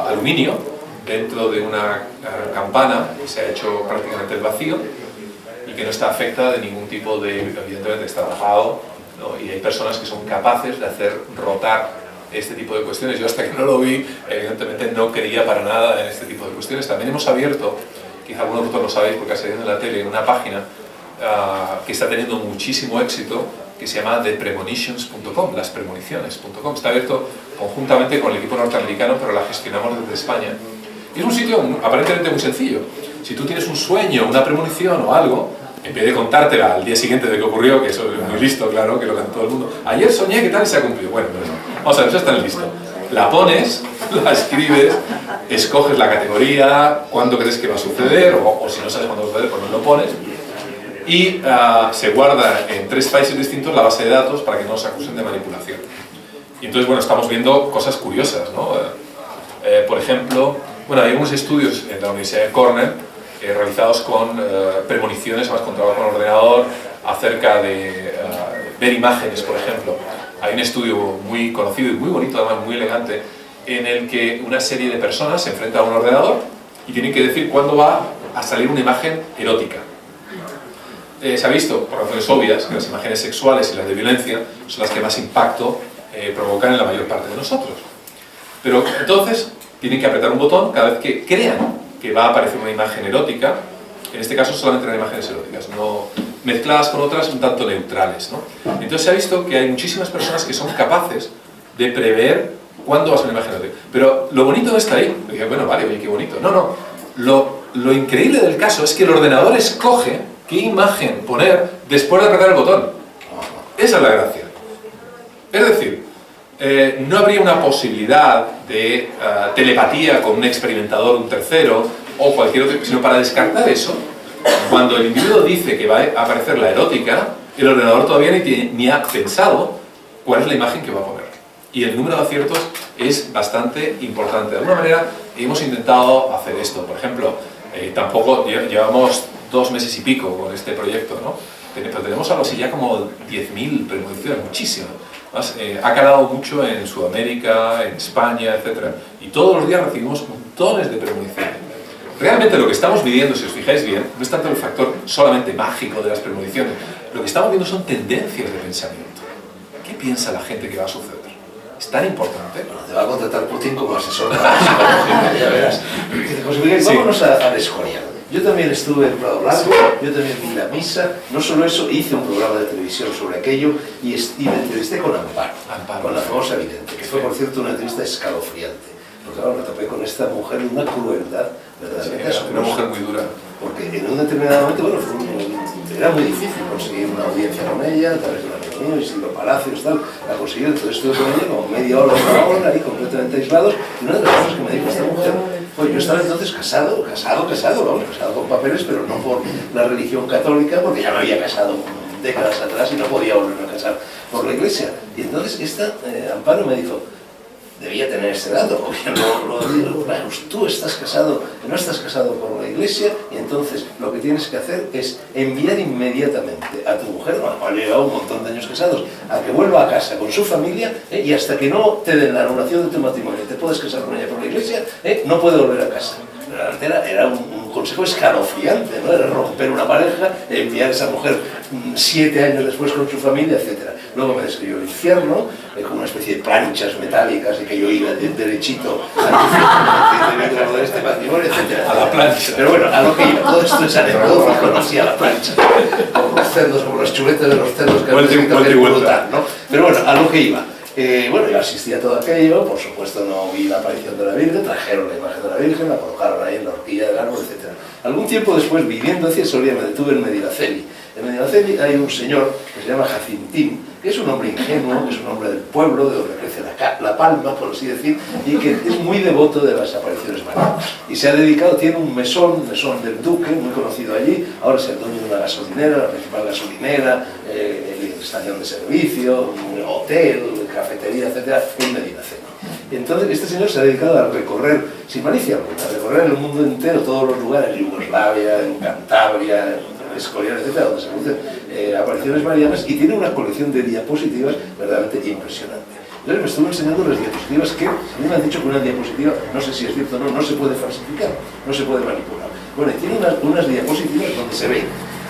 aluminio dentro de una campana que se ha hecho prácticamente el vacío y que no está afectada de ningún tipo de, evidentemente está tapado, ¿no? Y hay personas que son capaces de hacer rotar este tipo de cuestiones. Yo hasta que no lo vi, evidentemente no creía para nada en este tipo de cuestiones. También hemos abierto, quizá algunos de vosotros lo sabéis porque ha salido en la tele, una página que está teniendo muchísimo éxito, que se llama thepremonitions.com, laspremoniciones.com. Está abierto conjuntamente con el equipo norteamericano, pero la gestionamos desde España. Y es un sitio aparentemente muy sencillo. Si tú tienes un sueño, una premonición o algo, en vez de contártela al día siguiente de que ocurrió, que eso es muy listo, claro, que lo canta todo el mundo, ayer soñé que tal y se ha cumplido. Bueno, pues vamos a ver, eso está en el listo. La pones, la escribes, escoges la categoría, cuándo crees que va a suceder, o si no sabes cuándo va a suceder, pues no lo pones. Y se guarda en 3 países distintos la base de datos para que no nos acusen de manipulación. Y entonces, bueno, estamos viendo cosas curiosas, ¿no? Por ejemplo, bueno, hay unos estudios en la Universidad de Cornell realizados con premoniciones, además con trabajo con ordenador, acerca de ver imágenes, por ejemplo. Hay un estudio muy conocido y muy bonito, además muy elegante, en el que una serie de personas se enfrentan a un ordenador y tienen que decir cuándo va a salir una imagen erótica. Se ha visto, por razones obvias, que las imágenes sexuales y las de violencia son las que más impacto provocan en la mayor parte de nosotros. Pero entonces tienen que apretar un botón cada vez que crean que va a aparecer una imagen erótica. En este caso solamente eran imágenes eróticas, no mezcladas con otras un tanto neutrales, ¿no? Entonces se ha visto que hay muchísimas personas que son capaces de prever cuándo va a ser una imagen erótica. Pero lo bonito no está ahí. Dije, bueno, vale, oye, qué bonito. No, no. Lo increíble del caso es que el ordenador escoge qué imagen poner después de apretar el botón. Esa es la gracia. Es decir, no habría una posibilidad de telepatía con un experimentador, un tercero o cualquier otro, sino para descartar eso, cuando el individuo dice que va a aparecer la erótica, el ordenador todavía ni ha pensado cuál es la imagen que va a poner. Y el número de aciertos es bastante importante. De alguna manera hemos intentado hacer esto. Por ejemplo, tampoco llevamos 2 meses y pico con este proyecto, ¿no? Pero tenemos algo así ya como 10.000 premoniciones, muchísimo. Más, ha calado mucho en Sudamérica, en España, etc. Y todos los días recibimos montones de premoniciones. Realmente lo que estamos viviendo, si os fijáis bien, no es tanto el factor solamente mágico de las premoniciones. Lo que estamos viendo son tendencias de pensamiento. ¿Qué piensa la gente que va a suceder? ¿Es tan importante? Bueno, te va a contratar Putin como asesor para la psicología, ya verás. José Miguel, vámonos al Escorial. Yo también estuve en Prado Blanco, yo también vi la misa, no solo eso, hice un programa de televisión sobre aquello y me entrevisté con Amparo, con la famosa vidente, que fue, por cierto, una entrevista escalofriante. Porque claro, me topé con esta mujer de una crueldad verdaderamente asombrosa. Una mujer muy dura. Porque en un determinado momento, bueno, era muy difícil conseguir una audiencia con ella, a través de una reunión, y Silvio Palacios, tal, la conseguí. Entonces estuve con ella como media hora, una hora, ahí completamente aislados. Y una de las cosas que me dijo esta mujer, pues yo estaba entonces casado con papeles, pero no por la religión católica, porque ya me había casado décadas atrás y no podía volverme a casar por la iglesia. Y entonces esta Amparo me dijo, debía tener ese dato, porque claro, tú estás casado, no estás casado por la iglesia, y entonces lo que tienes que hacer es enviar inmediatamente a tu mujer, a la cual lleva un montón de años casados, a que vuelva a casa con su familia, y hasta que no te den la anulación de tu matrimonio, te puedes casar con ella por la iglesia, no puede volver a casa. Era un consejo escalofriante, ¿no? Era romper una pareja, enviar a esa mujer 7 años después con su familia, etc. Luego me describió el infierno, con una especie de planchas metálicas y que yo iba derechito a este matrimonio, etc. A la plancha. Pero bueno, a lo que iba, todo esto es anecdótico, conocía la plancha, como los cerdos, como las chuletas de los cerdos que brutal, ¿no? Pero bueno, a lo que iba. Bueno, yo asistí a todo aquello, por supuesto no vi la aparición de la Virgen, trajeron la imagen de la Virgen, la colocaron ahí en la horquilla del árbol, etc. Algún tiempo después, viviendo hacia Soria, me detuve en Medinaceli. En Medinaceli hay un señor que se llama Jacintín, que es un hombre ingenuo, que es un hombre del pueblo, de donde crece la palma, por así decir, y que es muy devoto de las apariciones marianas. Y se ha dedicado, tiene un mesón del Duque, muy conocido allí, ahora es el dueño de una gasolinera, la principal gasolinera, estación de servicio, un hotel, cafetería, etcétera, en Medinaceli. Entonces, este señor se ha dedicado a recorrer, sin malicia alguna, a recorrer el mundo entero, todos los lugares, Yugoslavia, en Cantabria, en Escorial, etcétera, donde se producen apariciones marianas, y tiene una colección de diapositivas verdaderamente impresionante. Entonces me estuvo enseñando las diapositivas que a mí me han dicho que una diapositiva, no sé si es cierto o no, no se puede falsificar, no se puede manipular. Bueno, y tiene unas diapositivas donde se ve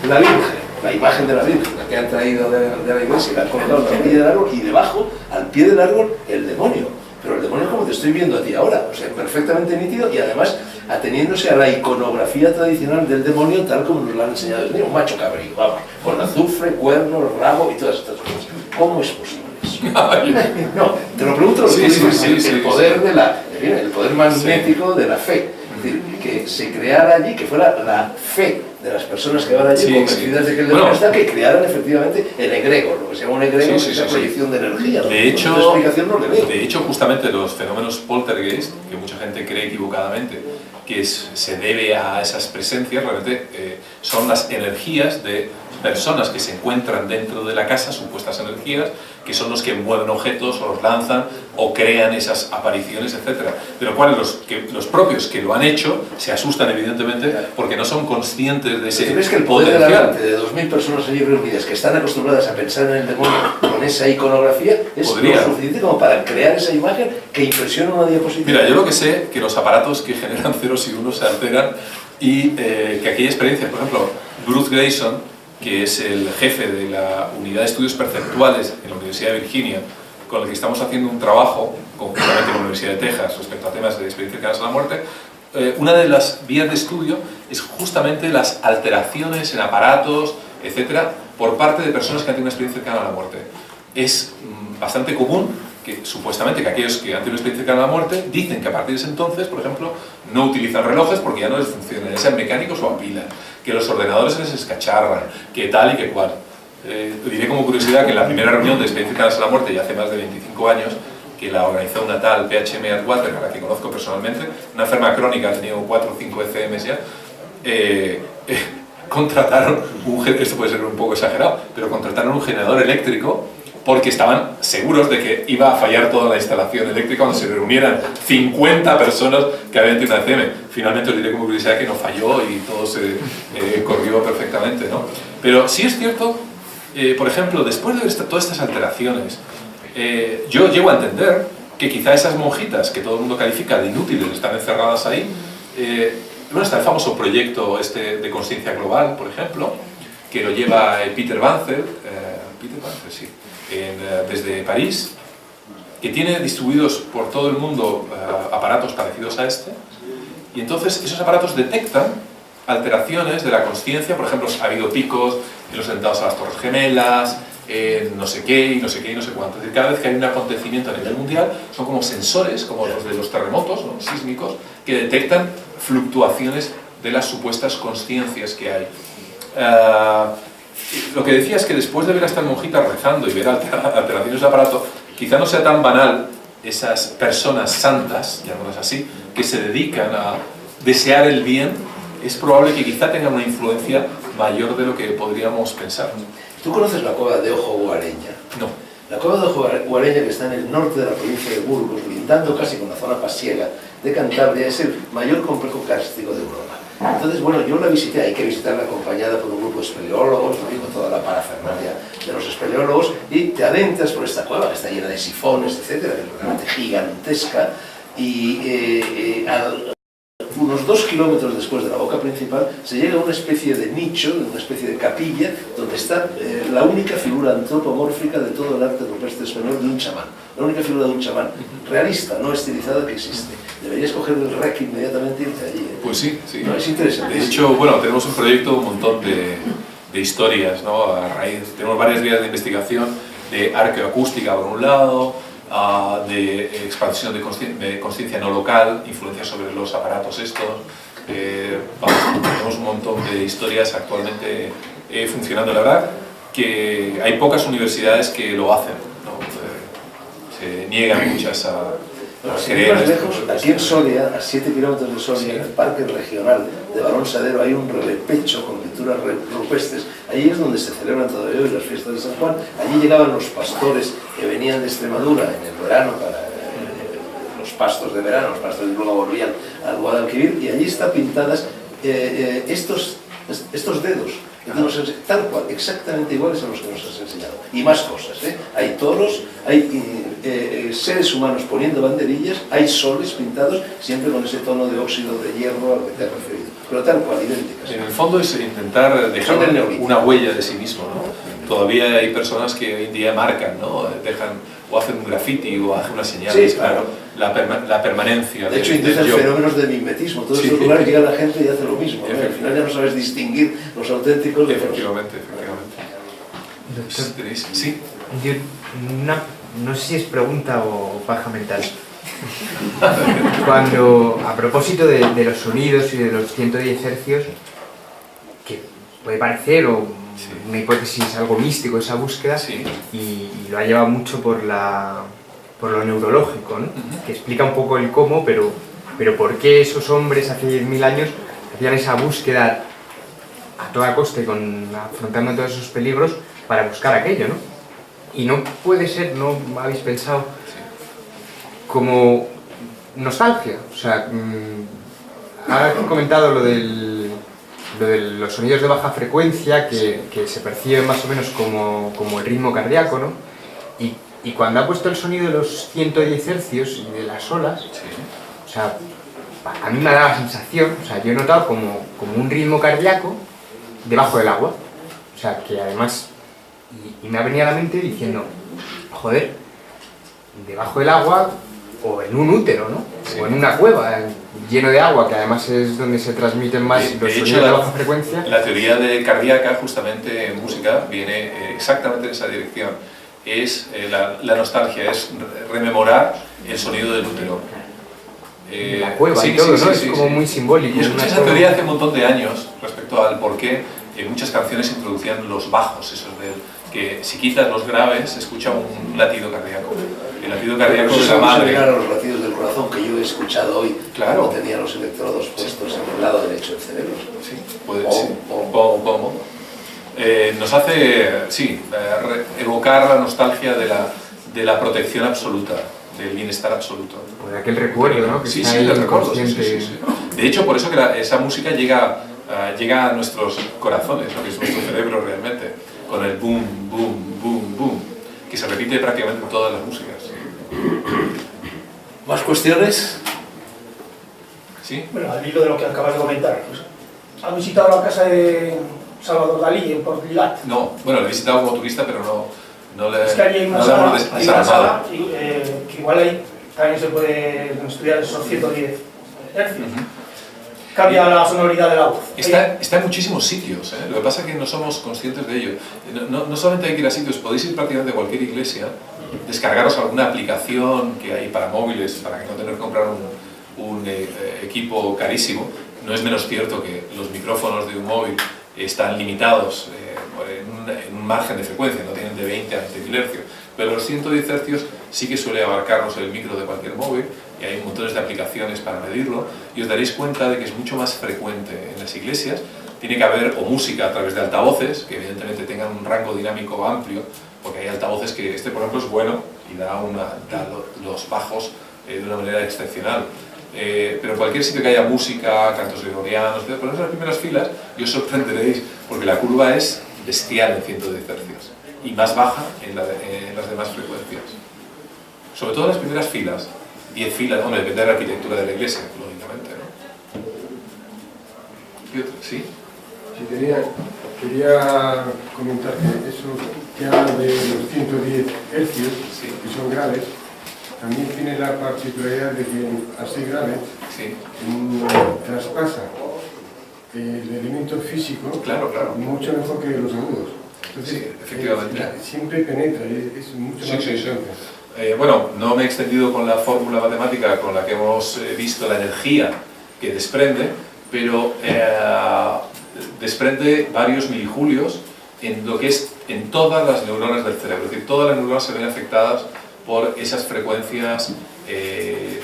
la Virgen, la imagen de la Virgen, la que han traído de la iglesia, la han colocado en la orilla del árbol, y debajo, al pie del árbol, el demonio. Pero el demonio como te estoy viendo a ti ahora, o sea, perfectamente nítido, y además ateniéndose a la iconografía tradicional del demonio tal como nos lo han enseñado el niño, un macho cabrío, vamos, con azufre, cuernos, rabo y todas estas cosas. ¿Cómo es posible eso? No, te lo pregunto, el poder el poder magnético de la fe. Es decir, que se creara allí, que fuera la fe de las personas que van allí convencidas de que el demonio está, que crearan efectivamente el egregor, lo que se llama un egregor, esa proyección de energía. De hecho, otra explicación no le veo. De hecho, justamente los fenómenos poltergeist, que mucha gente cree equivocadamente que se debe a esas presencias, realmente son las energías de personas que se encuentran dentro de la casa, supuestas energías, que son los que mueven objetos o los lanzan o crean esas apariciones, etc. De lo cual los propios que lo han hecho se asustan evidentemente porque no son conscientes de ese ¿Tú crees que el poder de la potencial? mente de 2000 personas allí reunidas que están acostumbradas a pensar en el demonio con esa iconografía es Podría. lo suficiente como para crear esa imagen que impresiona una diapositiva? Mira, yo lo que sé que los aparatos que generan ceros y unos se alteran y que aquella experiencia, por ejemplo, Bruce Grayson, que es el jefe de la Unidad de Estudios Perceptuales en la Universidad de Virginia, con el que estamos haciendo un trabajo conjuntamente con la Universidad de Texas respecto a temas de experiencias cercanas a la muerte, una de las vías de estudio es justamente las alteraciones en aparatos, etcétera, por parte de personas que han tenido una experiencia cercana a la muerte. Es bastante común que supuestamente que aquellos que han tenido una experiencia cercana a la muerte dicen que a partir de ese entonces, por ejemplo, no utilizan relojes porque ya no les funcionan, ya sean mecánicos o a pila, que los ordenadores se les escacharran, que tal y que cual. Diré como curiosidad que en la primera reunión de experiencias cercanas a la muerte, ya hace más de 25 años, que la organizó una tal PHM Atwater, a la que conozco personalmente, una enferma crónica, ha tenido 4 o 5 ECMs ya, contrataron esto puede ser un poco exagerado, pero contrataron un generador eléctrico porque estaban seguros de que iba a fallar toda la instalación eléctrica cuando se reunieran 50 personas que habían tenido una ECM. Finalmente os diré como curiosidad que no falló y todo se corrió perfectamente, ¿no? Pero sí es cierto, por ejemplo, después de ver todas estas alteraciones, yo llego a entender que quizá esas monjitas que todo el mundo califica de inútiles están encerradas ahí. Bueno, está el famoso proyecto de conciencia global, por ejemplo, que lo lleva Peter Banzer, sí, desde París, que tiene distribuidos por todo el mundo aparatos parecidos a este, y entonces esos aparatos detectan alteraciones de la consciencia. Por ejemplo, ha habido picos en los atentados a las Torres Gemelas, no sé qué y no sé qué y no sé cuánto. Es decir, cada vez que hay un acontecimiento a nivel mundial, son como sensores, como los de los terremotos, ¿no?, sísmicos, que detectan fluctuaciones de las supuestas consciencias que hay. Lo que decía es que después de ver a estas monjitas rezando y ver alteraciones de aparato, quizá no sea tan banal esas personas santas, llamémoslas así, que se dedican a desear el bien. Es probable que quizá tengan una influencia mayor de lo que podríamos pensar. ¿Tú conoces la cueva de Ojo Guareña? No. La cueva de Ojo Guareña, que está en el norte de la provincia de Burgos, lindando casi con la zona pasiega de Cantabria, es el mayor complejo kárstico de Europa. Entonces, bueno, yo la visité, hay que visitarla acompañada por un grupo de espeleólogos, con toda la parafernalia de los espeleólogos, y te adentras por esta cueva que está llena de sifones, etcétera, que es realmente gigantesca, y unos 2 kilómetros después de la boca principal se llega a una especie de nicho, una especie de capilla, donde está la única figura antropomórfica de todo el arte rupestre español de un chamán. La única figura de un chamán realista, no estilizada, que existe. Deberías coger el rec inmediatamente y irte allí. Pues sí, sí. No, es interesante. De hecho, bueno, tenemos un proyecto, un montón de historias, ¿no? A raíz, tenemos varias vías de investigación, de arqueoacústica por un lado, de expansión de conciencia no local, influencia sobre los aparatos estos. Tenemos un montón de historias actualmente funcionando. La verdad que hay pocas universidades que lo hacen, ¿no? Se niegan muchas a creer. Más lejos, aquí en Soria, a 7 kilómetros de Soria, en el Parque Regional de Barón Sadero, hay un repecho con pinturas rupestres. Allí es donde se celebran todavía hoy las fiestas de San Juan. Allí llegaban los pastores que venían de Extremadura en el verano para los pastos de verano, los pastores luego volvían al Guadalquivir, y allí están pintadas estos dedos, tal cual, exactamente iguales a los que nos has enseñado. Y más cosas, ¿eh? Hay toros, hay seres humanos poniendo banderillas, hay soles pintados, siempre con ese tono de óxido de hierro al que te has referido. Pero tal cual, idénticas. En el fondo es intentar dejar una huella de sí mismo, ¿no? Todavía hay personas que hoy en día marcan, ¿no? Dejan, o hacen un graffiti o hacen una señal. Sí, claro. La permanencia. De hecho, inducen fenómenos de mimetismo. Todos estos lugares llega la gente y hace lo mismo, ¿no? Al final ya no sabes distinguir los auténticos de los... Efectivamente. Doctor, sí. Yo, no sé si es pregunta o paja mental. Cuando, a propósito de los sonidos y de los 110 hercios, que puede parecer una hipótesis algo místico esa búsqueda, y lo ha llevado mucho por lo neurológico, ¿no? Que explica un poco el cómo, pero por qué esos hombres hace 10.000 años hacían esa búsqueda a toda costa, afrontando todos esos peligros para buscar aquello, ¿no? Y no puede ser, ¿no habéis pensado como nostalgia. O sea, has comentado lo de los sonidos de baja frecuencia que se perciben más o menos como el ritmo cardíaco, ¿no? Y cuando ha puesto el sonido de los 110 Hz y de las olas, o sea, a mí me ha dado la sensación, o sea, yo he notado como un ritmo cardíaco debajo del agua. O sea, que además, y me ha venido a la mente diciendo, joder, debajo del agua o en un útero, ¿no? O en una cueva lleno de agua, que además es donde se transmiten más los sonidos de baja frecuencia. La teoría de cardíaca, justamente en música, viene exactamente en esa dirección. Es la nostalgia, es rememorar el sonido del útero. La cueva y todo, ¿no? Es como muy simbólico. Y escuché esa teoría hace un montón de años respecto al por qué muchas canciones introducían los bajos, esos que si quitas los graves se escucha un latido cardíaco. El latido cardíaco de la madre. Los latidos del corazón que yo he escuchado hoy, claro, cuando tenía los electrodos puestos en el lado derecho del cerebro. Sí, puede ser. Nos hace, evocar la nostalgia de la protección absoluta, del bienestar absoluto. O de aquel recuerdo, ¿no? Sí, el recuerdo. Sí. De hecho, por eso que esa música llega a nuestros corazones, ¿no? Que es nuestro cerebro realmente, con el boom, boom, boom, boom, que se repite prácticamente en todas las músicas. ¿Más cuestiones? ¿Sí? Bueno, al hilo de lo que acabas de comentar, pues, ¿has visitado la casa de Salvador Dalí en Portligat? No, bueno, lo he visitado como turista, pero no le... Es que allí hay una sala, que igual ahí también se puede estudiar esos 110 hercios. Cambia la sonoridad de la voz. Está en muchísimos sitios, ¿eh? Lo que pasa es que no somos conscientes de ello. No solamente hay que ir a sitios, podéis ir prácticamente a cualquier iglesia, descargaros alguna aplicación que hay para móviles, para que no tener que comprar un equipo carísimo. No es menos cierto que los micrófonos de un móvil están limitados en un margen de frecuencia, no tienen de 20 a 20.000 Hz, pero los 110 Hz sí que suele abarcarnos el micro de cualquier móvil, y hay montones de aplicaciones para medirlo, y os daréis cuenta de que es mucho más frecuente en las iglesias. Tiene que haber o música a través de altavoces, que evidentemente tengan un rango dinámico amplio, porque hay altavoces que por ejemplo es bueno y da los bajos de una manera excepcional. Pero en cualquier sitio que haya música, cantos gregorianos, poneros en las primeras filas y os sorprenderéis, porque la curva es bestial en 110 Hz y más baja en las demás frecuencias. Sobre todo en las primeras filas, 10 filas, bueno, depende de la arquitectura de la iglesia, lógicamente, ¿no? ¿Sí? Sí, quería comentar que eso que habla de los 110 hercios, que son graves, también tiene la particularidad de que así graves traspasa el elemento físico mucho mejor que los agudos. Entonces, efectivamente. Siempre penetra, es mucho más penetrante. Bueno, no me he extendido con la fórmula matemática con la que hemos visto la energía que desprende, pero desprende varios milijulios en todas las neuronas del cerebro. Es decir, todas las neuronas se ven afectadas por esas frecuencias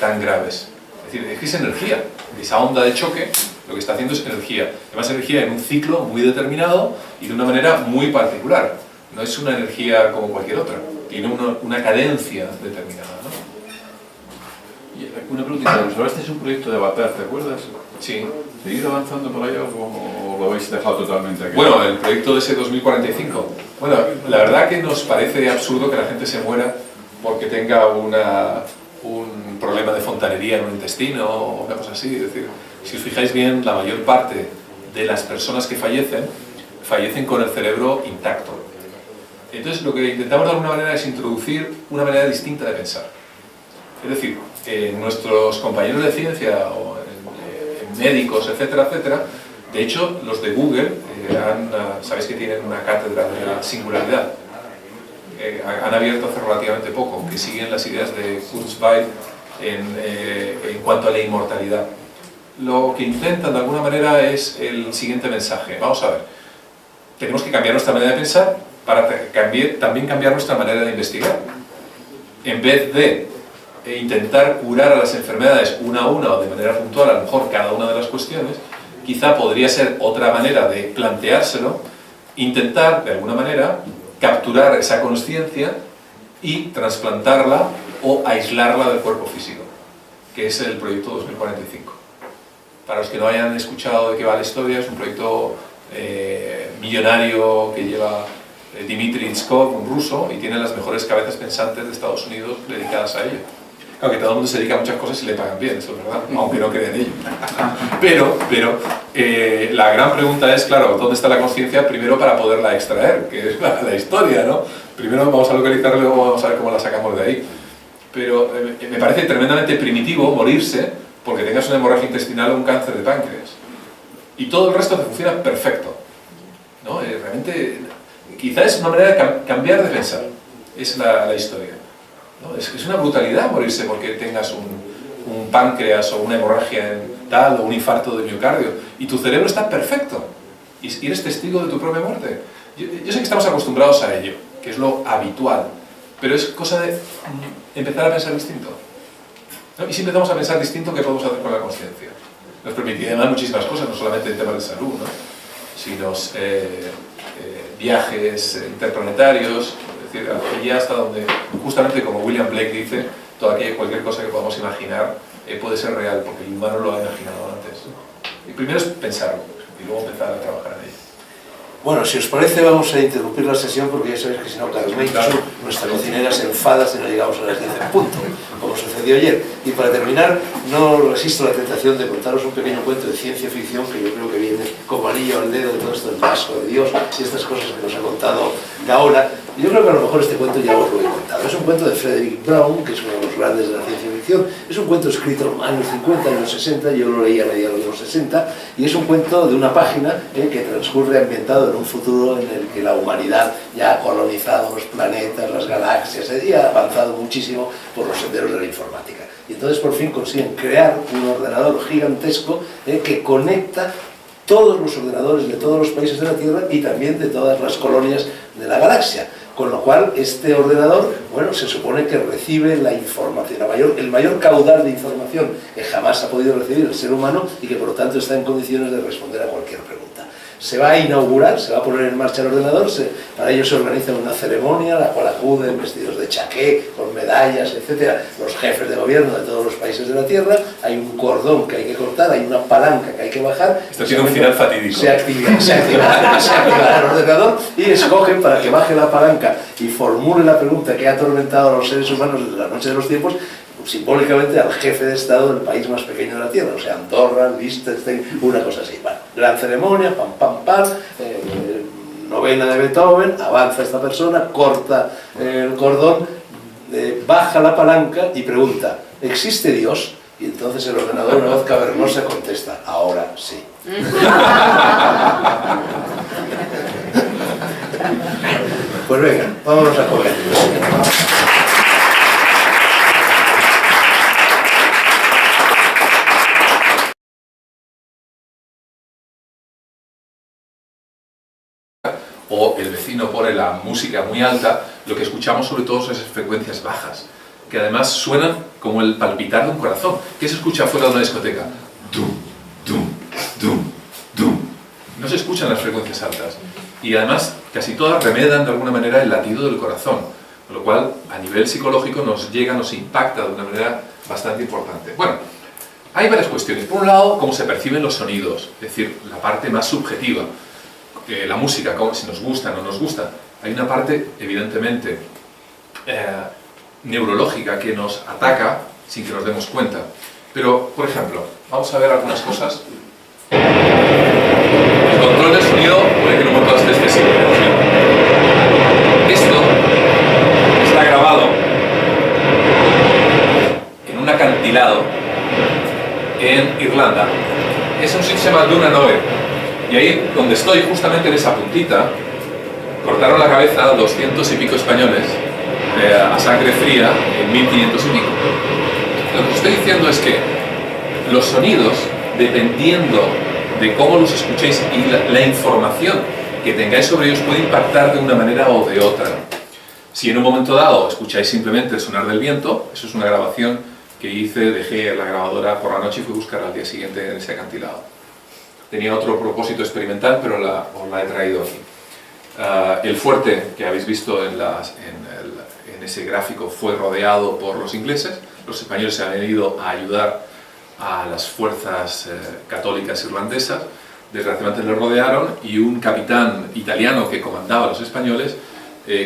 tan graves. Es decir, es que es energía. Esa onda de choque lo que está haciendo es energía. Además, energía en un ciclo muy determinado y de una manera muy particular. No es una energía como cualquier otra. Tiene una cadencia determinada, ¿no? Y una preguntita, este es un proyecto de Avatar, ¿te acuerdas? Sí. ¿Seguís avanzando por ahí o lo habéis dejado totalmente aquí? Bueno, el proyecto de ese 2045. Bueno, la verdad que nos parece absurdo que la gente se muera porque tenga un problema de fontanería en un intestino o una cosa así. Es decir, si os fijáis bien, la mayor parte de las personas que fallecen con el cerebro intacto. Entonces, lo que intentamos de alguna manera es introducir una manera distinta de pensar. Es decir, nuestros compañeros de ciencia o médicos, etcétera, etcétera, de hecho, los de Google, sabéis que tienen una cátedra de la singularidad. Han abierto hace relativamente poco, que siguen las ideas de Kurzweil en cuanto a la inmortalidad. Lo que intentan de alguna manera es el siguiente mensaje. Vamos a ver, tenemos que cambiar nuestra manera de pensar para también cambiar nuestra manera de investigar. En vez de intentar curar a las enfermedades una a una o de manera puntual, a lo mejor cada una de las cuestiones, quizá podría ser otra manera de planteárselo, intentar de alguna manera capturar esa consciencia y trasplantarla o aislarla del cuerpo físico, que es el proyecto 2045. Para los que no hayan escuchado de qué va la historia, es un proyecto millonario que lleva Dmitry Iskov, un ruso, y tiene las mejores cabezas pensantes de Estados Unidos dedicadas a ello. Aunque todo el mundo se dedica a muchas cosas y le pagan bien, eso es verdad, aunque no creen en ello. Pero la gran pregunta es, claro, ¿dónde está la conciencia? Primero para poderla extraer, que es la historia, ¿no? Primero vamos a localizarla y luego vamos a ver cómo la sacamos de ahí. Pero me parece tremendamente primitivo morirse porque tengas una hemorragia intestinal o un cáncer de páncreas. Y todo el resto te funciona perfecto, ¿no? Realmente, quizás es una manera de cambiar de pensar, es la historia, ¿no? Es una brutalidad morirse porque tengas un páncreas o una hemorragia en tal o un infarto de miocardio y tu cerebro está perfecto y eres testigo de tu propia muerte. Yo sé que estamos acostumbrados a ello, que es lo habitual, pero es cosa de empezar a pensar distinto, ¿no? Y si empezamos a pensar distinto, ¿qué podemos hacer con la conciencia? Nos permitiría además muchísimas cosas, no solamente en temas de salud, ¿no? Sino viajes interplanetarios, es decir, allá hasta donde, justamente como William Blake dice, cualquier cosa que podamos imaginar puede ser real, porque el humano lo ha imaginado antes. Y primero es pensarlo, y luego empezar a trabajar en ello. Bueno, si os parece vamos a interrumpir la sesión porque ya sabéis que si no Carmen, claro, nuestra cocinera se enfada si no llegamos a las 10 en punto, como sucedió ayer. Y para terminar, no resisto la tentación de contaros un pequeño cuento de ciencia ficción que yo creo que viene como anillo al dedo de todo esto del Vasco de Dios y estas cosas que nos ha contado Gaona. Y yo creo que a lo mejor este cuento ya os lo he contado. Es un cuento de Frederick Brown, que es uno de los grandes de la ciencia ficción. Es un cuento escrito en los años 50, años 60, yo lo leí a mediados de los 60, y es un cuento de una página que transcurre ambientado en un futuro en el que la humanidad ya ha colonizado los planetas, las galaxias, y ha avanzado muchísimo por los senderos de la informática. Y entonces por fin consiguen crear un ordenador gigantesco que conecta todos los ordenadores de todos los países de la Tierra y también de todas las colonias de la galaxia. Con lo cual, este ordenador, bueno, se supone que recibe la información, el mayor caudal de información que jamás ha podido recibir el ser humano y que por lo tanto está en condiciones de responder a cualquier pregunta. Se va a inaugurar, se va a poner en marcha el ordenador, para ello se organiza una ceremonia a la cual acuden vestidos de chaqué, con medallas, etc. Los jefes de gobierno de todos los países de la Tierra, hay un cordón que hay que cortar, hay una palanca que hay que bajar. Esto tiene un final fatídico. Se activará el ordenador y escogen para que baje la palanca y formule la pregunta que ha atormentado a los seres humanos desde la noche de los tiempos, simbólicamente al jefe de Estado del país más pequeño de la Tierra, o sea, Andorra, Liechtenstein, una cosa así. Bueno, gran ceremonia, pam, pam, pam, novena de Beethoven, avanza esta persona, corta el cordón, baja la palanca y pregunta, ¿existe Dios? Y entonces el ordenador, una voz cavernosa, contesta, ahora sí. Pues venga, vámonos a comer. O el vecino pone la música muy alta, lo que escuchamos sobre todo son esas frecuencias bajas, que además suenan como el palpitar de un corazón. ¿Qué se escucha fuera de una discoteca? Dum, dum, dum, dum. No se escuchan las frecuencias altas. Y además casi todas remedan de alguna manera el latido del corazón, con lo cual a nivel psicológico nos llega, nos impacta de una manera bastante importante. Bueno, hay varias cuestiones. Por un lado, cómo se perciben los sonidos, es decir, la parte más subjetiva. La música, si nos gusta o no nos gusta. Hay una parte, evidentemente, neurológica que nos ataca sin que nos demos cuenta. Pero, por ejemplo, vamos a ver algunas cosas. El control del sonido puede que en un momento esté excesivo. Esto está grabado en un acantilado en Irlanda. Es un sitio que se llama Dunanoe. Y ahí, donde estoy, justamente en esa puntita, cortaron la cabeza a 200 y pico españoles a sangre fría en 1500 y pico. Lo que estoy diciendo es que los sonidos, dependiendo de cómo los escuchéis y la información que tengáis sobre ellos, puede impactar de una manera o de otra. Si en un momento dado escucháis simplemente el sonar del viento, eso es una grabación que hice, dejé la grabadora por la noche y fui a buscar al día siguiente en ese acantilado. Tenía otro propósito experimental, pero os la he traído aquí. El fuerte que habéis visto en en ese gráfico fue rodeado por los ingleses. Los españoles se han ido a ayudar a las fuerzas católicas irlandesas. Desgraciadamente le rodearon y un capitán italiano que comandaba a los españoles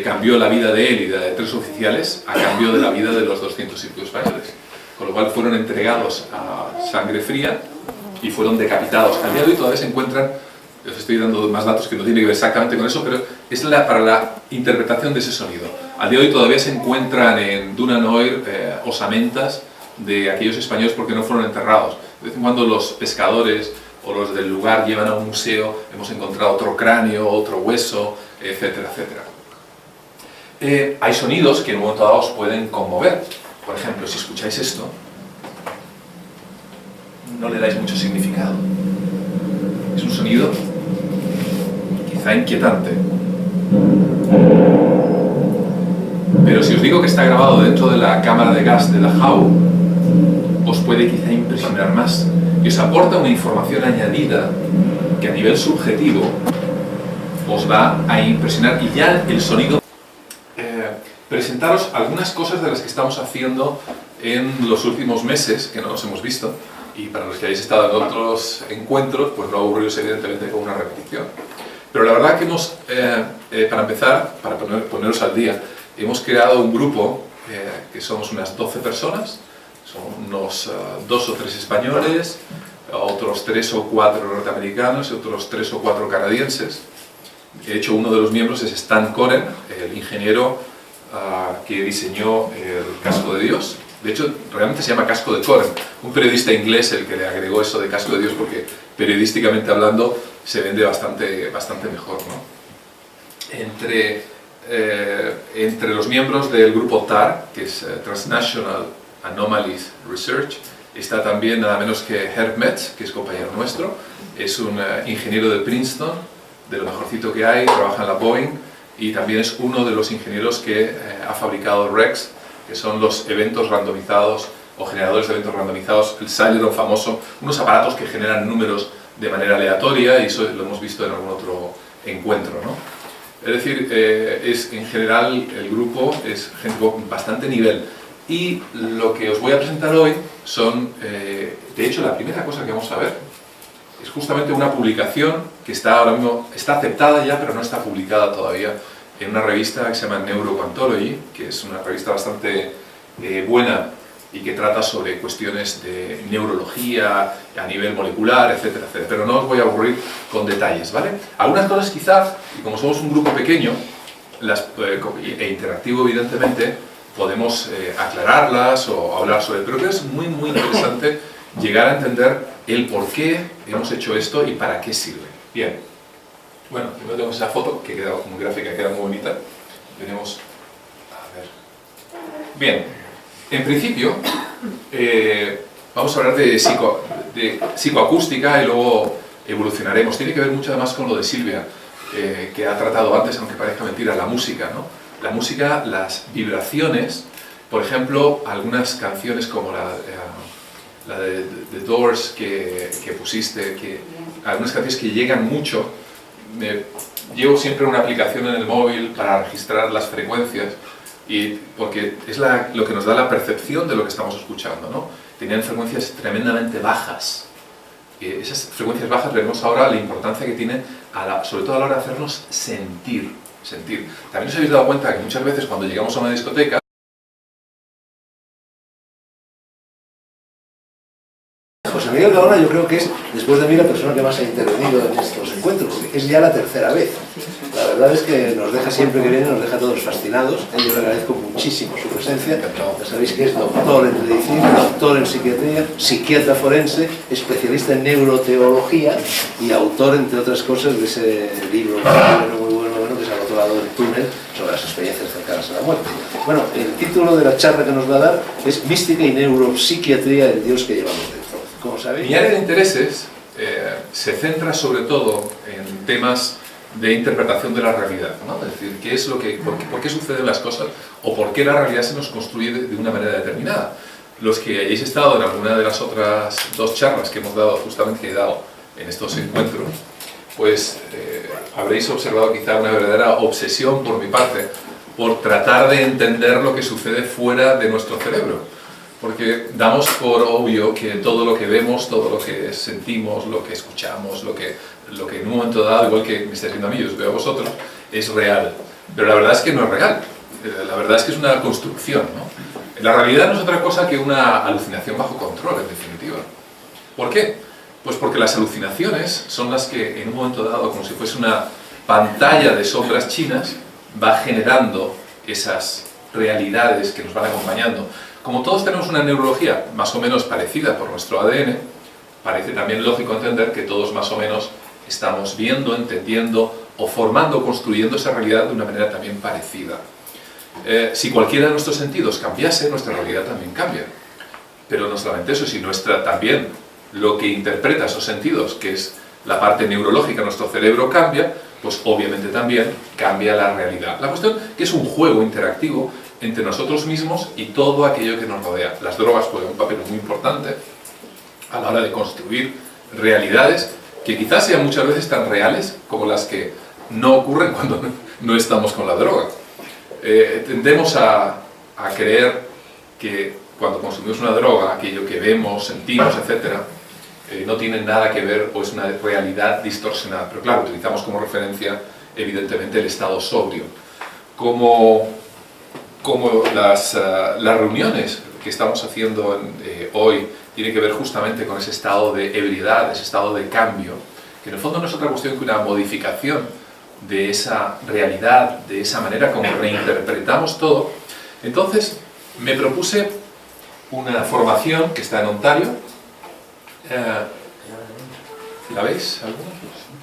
cambió la vida de él y de 3 oficiales a cambio de la vida de los 200 y pico españoles. Con lo cual fueron entregados a sangre fría y fueron decapitados. Al día de hoy todavía se encuentran, os estoy dando más datos que no tienen que ver exactamente con eso, pero es para la interpretación de ese sonido. Al día de hoy todavía se encuentran en Dunanoir osamentas de aquellos españoles porque no fueron enterrados. De vez en cuando los pescadores o los del lugar llevan a un museo, hemos encontrado otro cráneo, otro hueso, etcétera, etcétera. Hay sonidos que en un momento dado os pueden conmover. Por ejemplo, si escucháis esto, no le dais mucho significado. Es un sonido quizá inquietante. Pero si os digo que está grabado dentro de la cámara de gas de Dachau, os puede quizá impresionar más y os aporta una información añadida que a nivel subjetivo os va a impresionar. Y ya el sonido... presentaros algunas cosas de las que estamos haciendo en los últimos meses, que no nos hemos visto, y para los que hayáis estado en otros encuentros, pues no aburriros evidentemente con una repetición. Pero la verdad que hemos, para empezar, para poneros al día, hemos creado un grupo que somos unas 12 personas, son unos 2 o 3 españoles, otros 3 o 4 norteamericanos y otros 3 o 4 canadienses. De hecho, uno de los miembros es Stan Koren, el ingeniero que diseñó el casco de Dios. De hecho, realmente se llama casco de Koren. Un periodista inglés el que le agregó eso de casco de Dios porque periodísticamente hablando se vende bastante mejor, ¿no? Entre los miembros del grupo TAR, que es Transnational Anomalies Research, está también nada menos que Herb Metz, que es compañero nuestro. Es un ingeniero de Princeton, de lo mejorcito que hay, trabaja en la Boeing, y también es uno de los ingenieros que ha fabricado REX, que son los eventos randomizados o generadores de eventos randomizados, el Celeron famoso, unos aparatos que generan números de manera aleatoria, y eso lo hemos visto en algún otro encuentro, ¿no? Es decir, en general el grupo es gente con bastante nivel, y lo que os voy a presentar hoy son, de hecho la primera cosa que vamos a ver es justamente una publicación que está ahora mismo, está aceptada ya, pero no está publicada todavía, en una revista que se llama Neuroquantology, que es una revista bastante buena y que trata sobre cuestiones de neurología a nivel molecular, etcétera, etcétera. Pero no os voy a aburrir con detalles, ¿vale? Algunas cosas quizás, y como somos un grupo pequeño e interactivo evidentemente, podemos aclararlas o hablar sobre, pero creo que es muy interesante llegar a entender el por qué hemos hecho esto y para qué sirve. Bien, bueno, primero tenemos esa foto que queda como gráfica, queda muy bonita. Tenemos, a ver, bien, en principio vamos a hablar de psicoacústica y luego evolucionaremos. Tiene que ver mucho además con lo de Silvia, que ha tratado antes, aunque parezca mentira, la música, ¿no? La música, las vibraciones, por ejemplo, algunas canciones como la de The Doors que pusiste, algunas canciones que llegan mucho. Llevo siempre una aplicación en el móvil para registrar las frecuencias, porque es lo que nos da la percepción de lo que estamos escuchando, ¿no? Tenían frecuencias tremendamente bajas. Esas frecuencias bajas veremos ahora la importancia que tienen, sobre todo a la hora de hacernos sentir. También os habéis dado cuenta que muchas veces cuando llegamos a una discoteca, José Miguel Gaona yo creo que es, después de mí, la persona que más ha intervenido en estos encuentros, porque es ya la tercera vez. La verdad es que nos deja siempre que viene, nos deja a todos fascinados. Yo le agradezco muchísimo su presencia. Ya sabéis que es doctor en medicina, doctor en psiquiatría, psiquiatra forense, especialista en neuroteología y autor, entre otras cosas, de ese libro muy bueno que se ha titulado El túnel, sobre las experiencias cercanas a la muerte. Bueno, el título de la charla que nos va a dar es Mística y neuropsiquiatría, el Dios que llevamos dentro. Como sabéis, mi área de intereses se centra sobre todo en temas de interpretación de la realidad, ¿no? Es decir, por qué suceden las cosas o por qué la realidad se nos construye de una manera determinada. Los que hayáis estado en alguna de las otras 2 charlas que hemos dado, justamente que he dado en estos encuentros, pues habréis observado quizá una verdadera obsesión por mi parte por tratar de entender lo que sucede fuera de nuestro cerebro. Porque damos por obvio que todo lo que vemos, todo lo que sentimos, lo que escuchamos, lo que en un momento dado, igual que me estáis viendo a mí, os veo a vosotros, es real. Pero la verdad es que no es real. La verdad es que es una construcción, ¿no? La realidad no es otra cosa que una alucinación bajo control, en definitiva. ¿Por qué? Pues porque las alucinaciones son las que en un momento dado, como si fuese una pantalla de sombras chinas, va generando esas realidades que nos van acompañando. Como todos tenemos una neurología más o menos parecida por nuestro ADN, parece también lógico entender que todos más o menos estamos viendo, entendiendo o formando, construyendo esa realidad de una manera también parecida. Si cualquiera de nuestros sentidos cambiase, nuestra realidad también cambia. Pero no solamente eso, si también lo que interpreta esos sentidos, que es la parte neurológica de nuestro cerebro, cambia, pues obviamente también cambia la realidad. La cuestión es que es un juego interactivo entre nosotros mismos y todo aquello que nos rodea. Las drogas juegan un papel muy importante a la hora de construir realidades que quizás sean muchas veces tan reales como las que no ocurren cuando no estamos con la droga. Tendemos a creer que cuando consumimos una droga, aquello que vemos, sentimos, etc., no tiene nada que ver o es una realidad distorsionada. Pero claro, utilizamos como referencia, evidentemente, el estado sobrio. Como las reuniones que estamos haciendo hoy tienen que ver justamente con ese estado de ebriedad, ese estado de cambio, que en el fondo no es otra cuestión que una modificación de esa realidad, de esa manera como reinterpretamos todo. Entonces, me propuse una formación que está en Ontario. ¿La veis?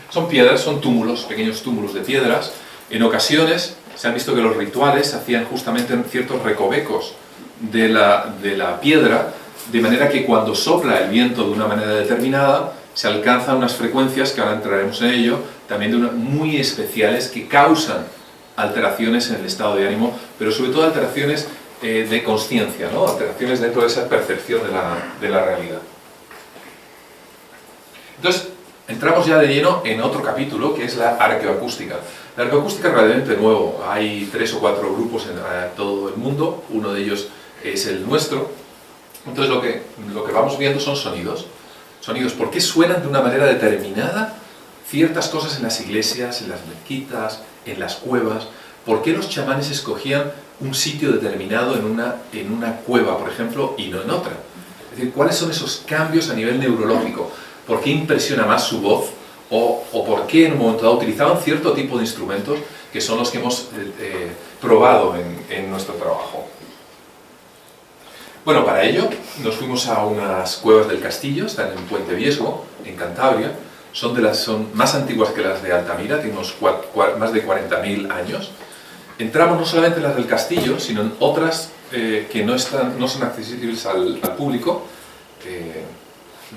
Son piedras, son túmulos, pequeños túmulos de piedras. En ocasiones se han visto que los rituales se hacían justamente en ciertos recovecos de la piedra, de manera que cuando sopla el viento de una manera determinada, se alcanzan unas frecuencias, que ahora entraremos en ello, también muy especiales, que causan alteraciones en el estado de ánimo, pero sobre todo alteraciones de consciencia, ¿no? Alteraciones dentro de esa percepción de la realidad. Entonces, entramos ya de lleno en otro capítulo, que es la arqueoacústica. La arqueoacústica es relativamente nuevo. Hay 3 o 4 grupos en todo el mundo, uno de ellos es el nuestro. Entonces lo que vamos viendo son sonidos. Sonidos, ¿por qué suenan de una manera determinada ciertas cosas en las iglesias, en las mezquitas, en las cuevas? ¿Por qué los chamanes escogían un sitio determinado en una cueva, por ejemplo, y no en otra? Es decir, ¿cuáles son esos cambios a nivel neurológico? ¿Por qué impresiona más su voz? ¿O por qué en un momento dado utilizaban cierto tipo de instrumentos que son los que hemos probado en nuestro trabajo? Bueno, para ello nos fuimos a unas cuevas del castillo, están en Puente Viesgo, en Cantabria. Son más antiguas que las de Altamira, tienen más de 40.000 años. Entramos no solamente en las del castillo, sino en otras que no son accesibles al público.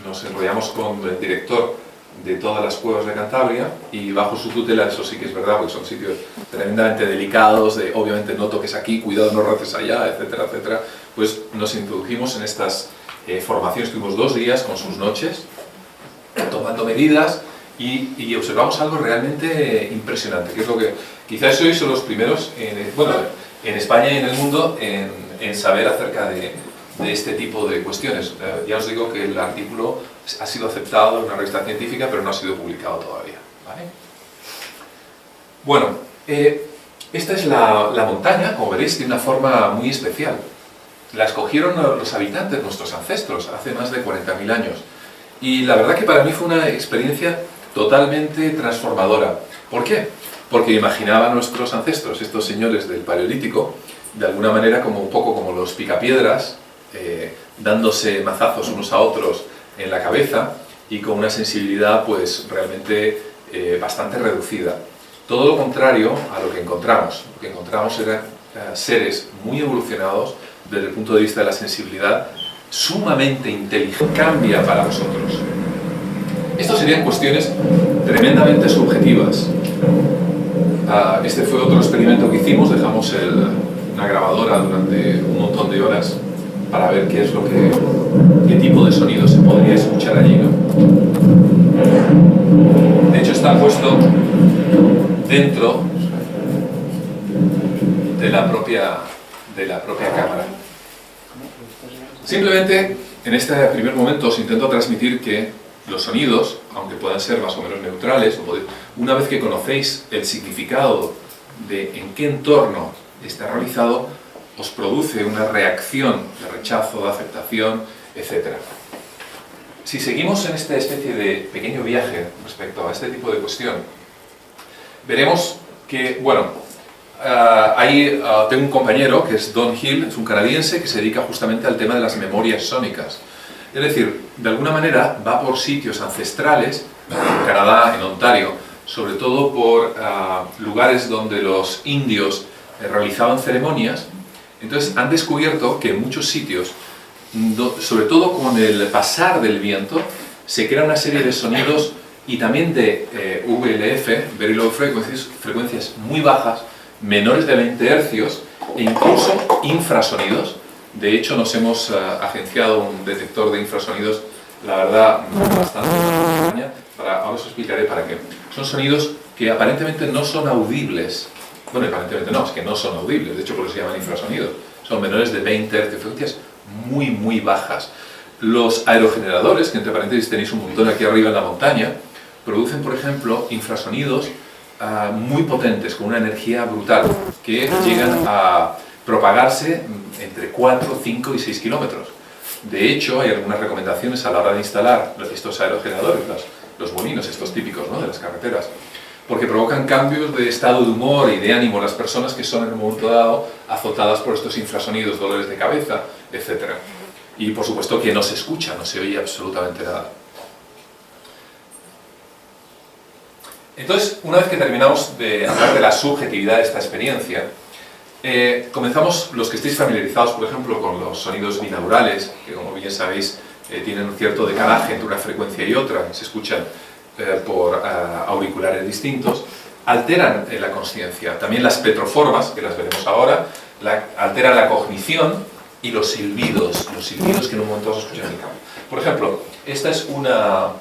Nos enrollamos con el director de todas las cuevas de Cantabria y bajo su tutela, eso sí que es verdad, porque son sitios tremendamente delicados, obviamente no toques aquí, cuidado, no roces allá, etcétera, etcétera. Pues nos introdujimos en estas formaciones, tuvimos 2 días con sus noches, tomando medidas y observamos algo realmente impresionante, que es lo que quizás sois los primeros, en España y en el mundo, en saber acerca de este tipo de cuestiones. Ya os digo que el artículo ha sido aceptado en una revista científica, pero no ha sido publicado todavía, ¿vale? Bueno, esta es la montaña, como veréis, de una forma muy especial. La escogieron los habitantes, nuestros ancestros, hace más de 40.000 años. Y la verdad que para mí fue una experiencia totalmente transformadora. ¿Por qué? Porque imaginaba a nuestros ancestros, estos señores del Paleolítico, de alguna manera como un poco como los picapiedras, dándose mazazos unos a otros en la cabeza y con una sensibilidad pues realmente bastante reducida. Todo lo contrario a lo que encontramos. Lo que encontramos eran seres muy evolucionados desde el punto de vista de la sensibilidad, sumamente inteligente. Cambia para nosotros. Estas serían cuestiones tremendamente subjetivas. Este fue otro experimento que hicimos, dejamos una grabadora durante un montón de horas para ver qué tipo de sonido se podría escuchar allí, ¿no? De hecho está puesto dentro de propia cámara. Simplemente, en este primer momento os intento transmitir que los sonidos, aunque puedan ser más o menos neutrales, una vez que conocéis el significado de en qué entorno está realizado, os produce una reacción de rechazo, de aceptación, etc. Si seguimos en esta especie de pequeño viaje respecto a este tipo de cuestión, veremos que, bueno, tengo un compañero que es Don Hill, es un canadiense que se dedica justamente al tema de las memorias sónicas. Es decir, de alguna manera va por sitios ancestrales, en Canadá, en Ontario, sobre todo por lugares donde los indios realizaban ceremonias. Entonces han descubierto que en muchos sitios, sobre todo con el pasar del viento, se crea una serie de sonidos y también de VLF, Very Low Frequencies, frecuencias muy bajas, menores de 20 hercios e incluso infrasonidos. De hecho, nos hemos agenciado un detector de infrasonidos, la verdad, bastante extraña. Ahora os explicaré para qué. Son sonidos que aparentemente no son audibles. Bueno, aparentemente no, es que no son audibles, de hecho por eso se llaman infrasonidos. Son menores de 20 hercios, frecuencias muy, muy bajas. Los aerogeneradores, que entre paréntesis tenéis un montón aquí arriba en la montaña, producen, por ejemplo, infrasonidos muy potentes, con una energía brutal, que llegan a propagarse entre 4, 5 y 6 kilómetros. De hecho, hay algunas recomendaciones a la hora de instalar estos aerogeneradores, los molinos, estos típicos, ¿no?, de las carreteras, porque provocan cambios de estado de humor y de ánimo en las personas que son en un momento dado azotadas por estos infrasonidos, dolores de cabeza, etc. Y por supuesto que no se escucha, no se oye absolutamente nada. Entonces, una vez que terminamos de hablar de la subjetividad de esta experiencia, comenzamos, los que estéis familiarizados, por ejemplo, con los sonidos binaurales, que como bien sabéis tienen un cierto decalaje entre una frecuencia y otra, y se escuchan por auriculares distintos, alteran la consciencia. También las petroformas, que las veremos ahora, alteran la cognición y los silbidos que en un momento se escuchan en el campo. Por ejemplo, esta es una